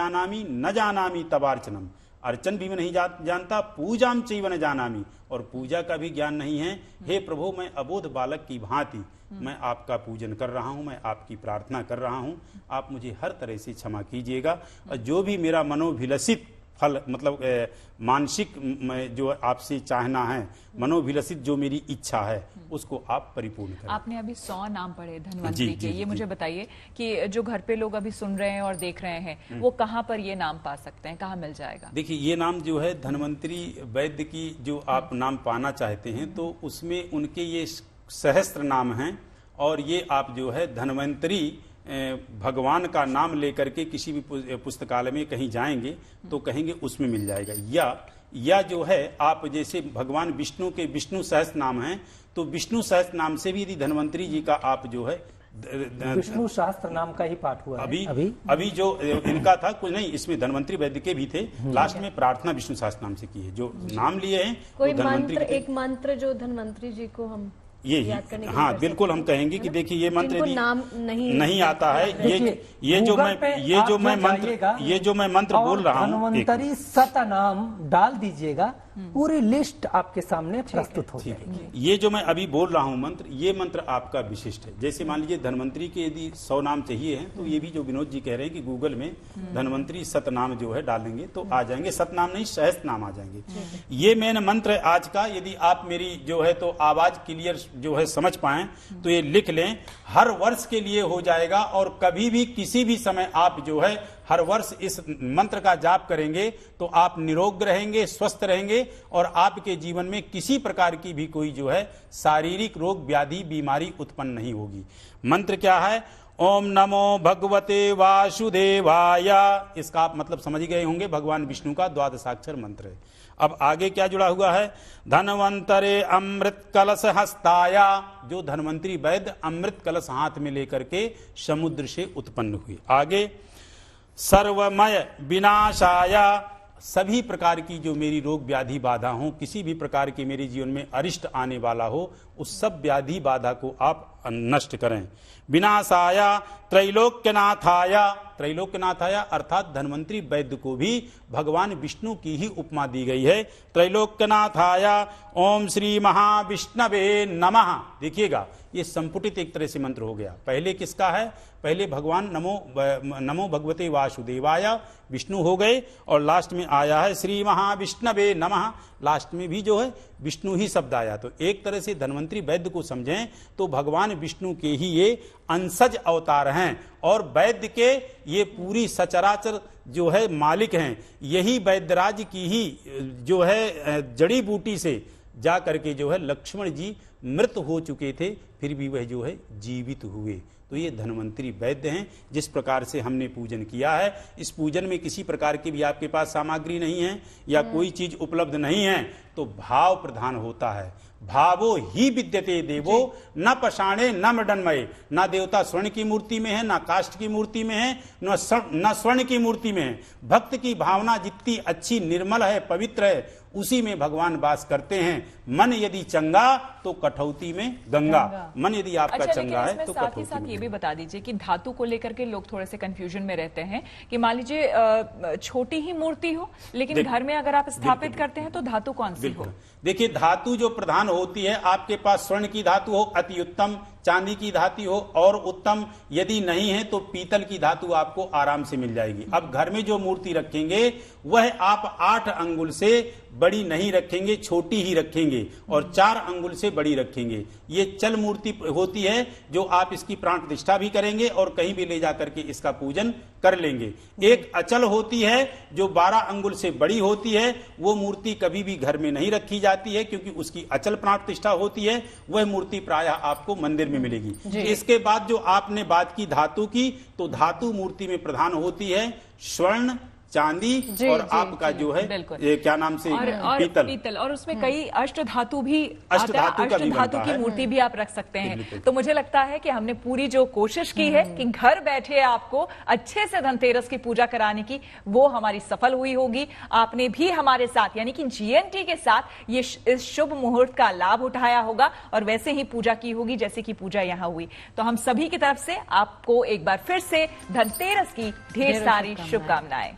जानामी तबार्चनम। अर्चन भी मैं नहीं जानता, पूजाम चैव न जानामी, और पूजा का भी ज्ञान नहीं है। हे प्रभु, मैं अबोध बालक की भांति मैं आपका पूजन कर रहा हूं, मैं आपकी प्रार्थना कर रहा हूं, आप मुझे हर तरह से क्षमा कीजिएगा। और जो भी मेरा मनोभिलषित फल मतलब मानसिक जो आपसे चाहना है, मनोभिलषित जो मेरी इच्छा है, उसको आप परिपूर्ण करें। आपने अभी 100 नाम पढ़े धन्वंतरी के, ये मुझे बताइए कि जो घर पे लोग अभी सुन रहे हैं और देख रहे हैं, वो कहाँ पर ये नाम पा सकते हैं, कहाँ मिल जाएगा? देखिए, ये नाम जो है धन्वंतरी वैद्य की जो आप नाम पाना चाहते हैं, तो उसमें उनके ये सहस्त्र नाम हैं, और ये आप जो है धन्वंतरी भगवान का नाम लेकर के किसी भी पुस्तकालय में कहीं जाएंगे तो कहेंगे उसमें मिल जाएगा। या जो है आप जैसे भगवान विष्णु के विष्णु सहस्त्र नाम हैं, तो विष्णु सहस्त्र नाम से भी यदि धन्वंतरी जी का आप जो है विष्णु सहस्त्र नाम का ही पाठ हुआ है। अभी जो इनका था कुछ नहीं, इसमें धन्वंतरी वैद्य के भी थे, लास्ट में प्रार्थना विष्णु सहस्त्र नाम से की है। जो नाम लिए हैं कोई मंत्र, एक मंत्र जो धन्वंतरी जी को हम ये हाँ बिल्कुल हम कहेंगे कि देखिए ये मंत्र यदि नाम नहीं आता है, ये जो मैं मंत्र बोल रहा हूँ, धन्वंतरी सतनाम डाल दीजिएगा, पूरी लिस्ट आपके सामने प्रस्तुत हो जाएगी। ये जो मैं अभी बोल रहा हूँ मंत्र, ये मंत्र आपका विशिष्ट है। जैसे मान लीजिए धन्वंतरी के यदि 100 नाम चाहिए हैं, तो ये भी जो विनोद जी कह रहे हैं कि गूगल में धन्वंतरी सतनाम जो है डालेंगे तो आ जाएंगे, सतनाम नहीं सहस्त्र नाम आ जाएंगे। ये मेन मंत्र है आज का। यदि आप मेरी जो है तो आवाज क्लियर जो है समझ पाएं तो ये लिख लें, हर वर्ष के लिए हो जाएगा, और कभी भी किसी भी समय आप जो है हर वर्ष इस मंत्र का जाप करेंगे तो आप निरोग रहेंगे, स्वस्थ रहेंगे, और आपके जीवन में किसी प्रकार की भी कोई जो है शारीरिक रोग व्याधि बीमारी उत्पन्न नहीं होगी। मंत्र क्या है? ओम नमो भगवते वासुदेवाय। इसका आप मतलब समझ गए होंगे, भगवान विष्णु का द्वादशाक्षर मंत्र है। अब आगे क्या जुड़ा हुआ है? धन्वंतरे अमृत कलश हस्ताया। जो धन्वंतरी वैद्य अमृत कलश हाथ में लेकर के समुद्र से उत्पन्न हुए। आगे सर्वमय विनाशाय। सभी प्रकार की जो मेरी रोग व्याधि बाधा हो, किसी भी प्रकार की मेरे जीवन में अरिष्ट आने वाला हो, उस सब व्याधि बाधा को आप नष्ट करें। विनाशाय त्रैलोक्यनाथाय। त्रैलोक्यनाथाय अर्थात धन्वंतरी वैद्य को भी भगवान विष्णु की ही उपमा दी गई है। त्रैलोक्यनाथाय ओम श्री महाविष्णवे नमः। देखिएगा, ये संपुटित एक तरह से मंत्र हो गया। पहले किसका है? पहले भगवान नमो भगवते वासुदेवाय विष्णु हो गए, और लास्ट में आया है श्री महाविष्णवे नमः। लास्ट में भी जो है विष्णु ही शब्द आया। तो एक तरह से धन्वंतरी वैद्य को समझें तो भगवान विष्णु के ही ये अंशज अवतार हैं, और वैद्य के ये पूरी सचराचर जो है मालिक हैं। यही वैद्यराज की ही जो है जड़ी बूटी से जा करके जो है लक्ष्मण जी मृत हो चुके थे, फिर भी वह जो है जीवित हुए। तो ये धन्वंतरी वैद्य हैं। जिस प्रकार से हमने पूजन किया है, इस पूजन में किसी प्रकार की भी आपके पास सामग्री नहीं है या कोई चीज उपलब्ध नहीं है, तो भाव प्रधान होता है। भावो ही विद्यते देवो न पषाणे न मृडन्मये। ना देवता स्वर्ण की मूर्ति में है, ना काष्ठ की मूर्ति में है, न स्वर्ण की मूर्ति में है। भक्त की भावना जितनी अच्छी निर्मल है, पवित्र है, उसी में भगवान वास करते हैं। मन यदि चंगा तो कठौती में गंगा। मन यदि आपका चंगा है तो साथ ही साथ ये भी बता दीजिए कि धातु को लेकर के लोग थोड़े से कंफ्यूजन में रहते हैं कि मान लीजिए छोटी ही मूर्ति हो, लेकिन घर में अगर आप स्थापित करते हैं तो धातु कौन सी हो? देखिए, धातु जो प्रधान होती है, आपके पास स्वर्ण की धातु हो अति उत्तम, चांदी की धातु हो और उत्तम, यदि नहीं है तो पीतल की धातु आपको आराम से मिल जाएगी। अब घर में जो मूर्ति रखेंगे वह आप 8 अंगुल से बड़ी नहीं रखेंगे, छोटी ही रखेंगे, और 4 अंगुल से बड़ी रखेंगे। ये चल मूर्ति होती है जो आप इसकी प्राण प्रतिष्ठा भी करेंगे और कहीं भी ले जाकर के इसका पूजन कर लेंगे। एक अचल होती है जो 12 अंगुल से बड़ी होती है, वो मूर्ति कभी भी घर में नहीं रखी जाती है क्योंकि उसकी अचल प्राण प्रतिष्ठा होती है। वह मूर्ति प्रायः आपको मंदिर में मिलेगी। इसके बाद जो आपने बात की धातु की, तो धातु मूर्ति में प्रधान होती है स्वर्ण, चांदी और आपका जो है ये क्या नाम से पीतल, और उसमें कई अष्ट धातु भी अष्ट धातु की मूर्ति भी आप रख सकते हैं। तो मुझे लगता है कि हमने पूरी जो कोशिश की है कि घर बैठे आपको अच्छे से धनतेरस की पूजा कराने की, वो हमारी सफल हुई होगी। आपने भी हमारे साथ यानी कि जीएनटी के साथ ये इस शुभ मुहूर्त का लाभ उठाया होगा और वैसे ही पूजा की होगी जैसे कि पूजा यहाँ हुई। तो हम सभी की तरफ से आपको एक बार फिर से धनतेरस की ढेर सारी शुभकामनाएं।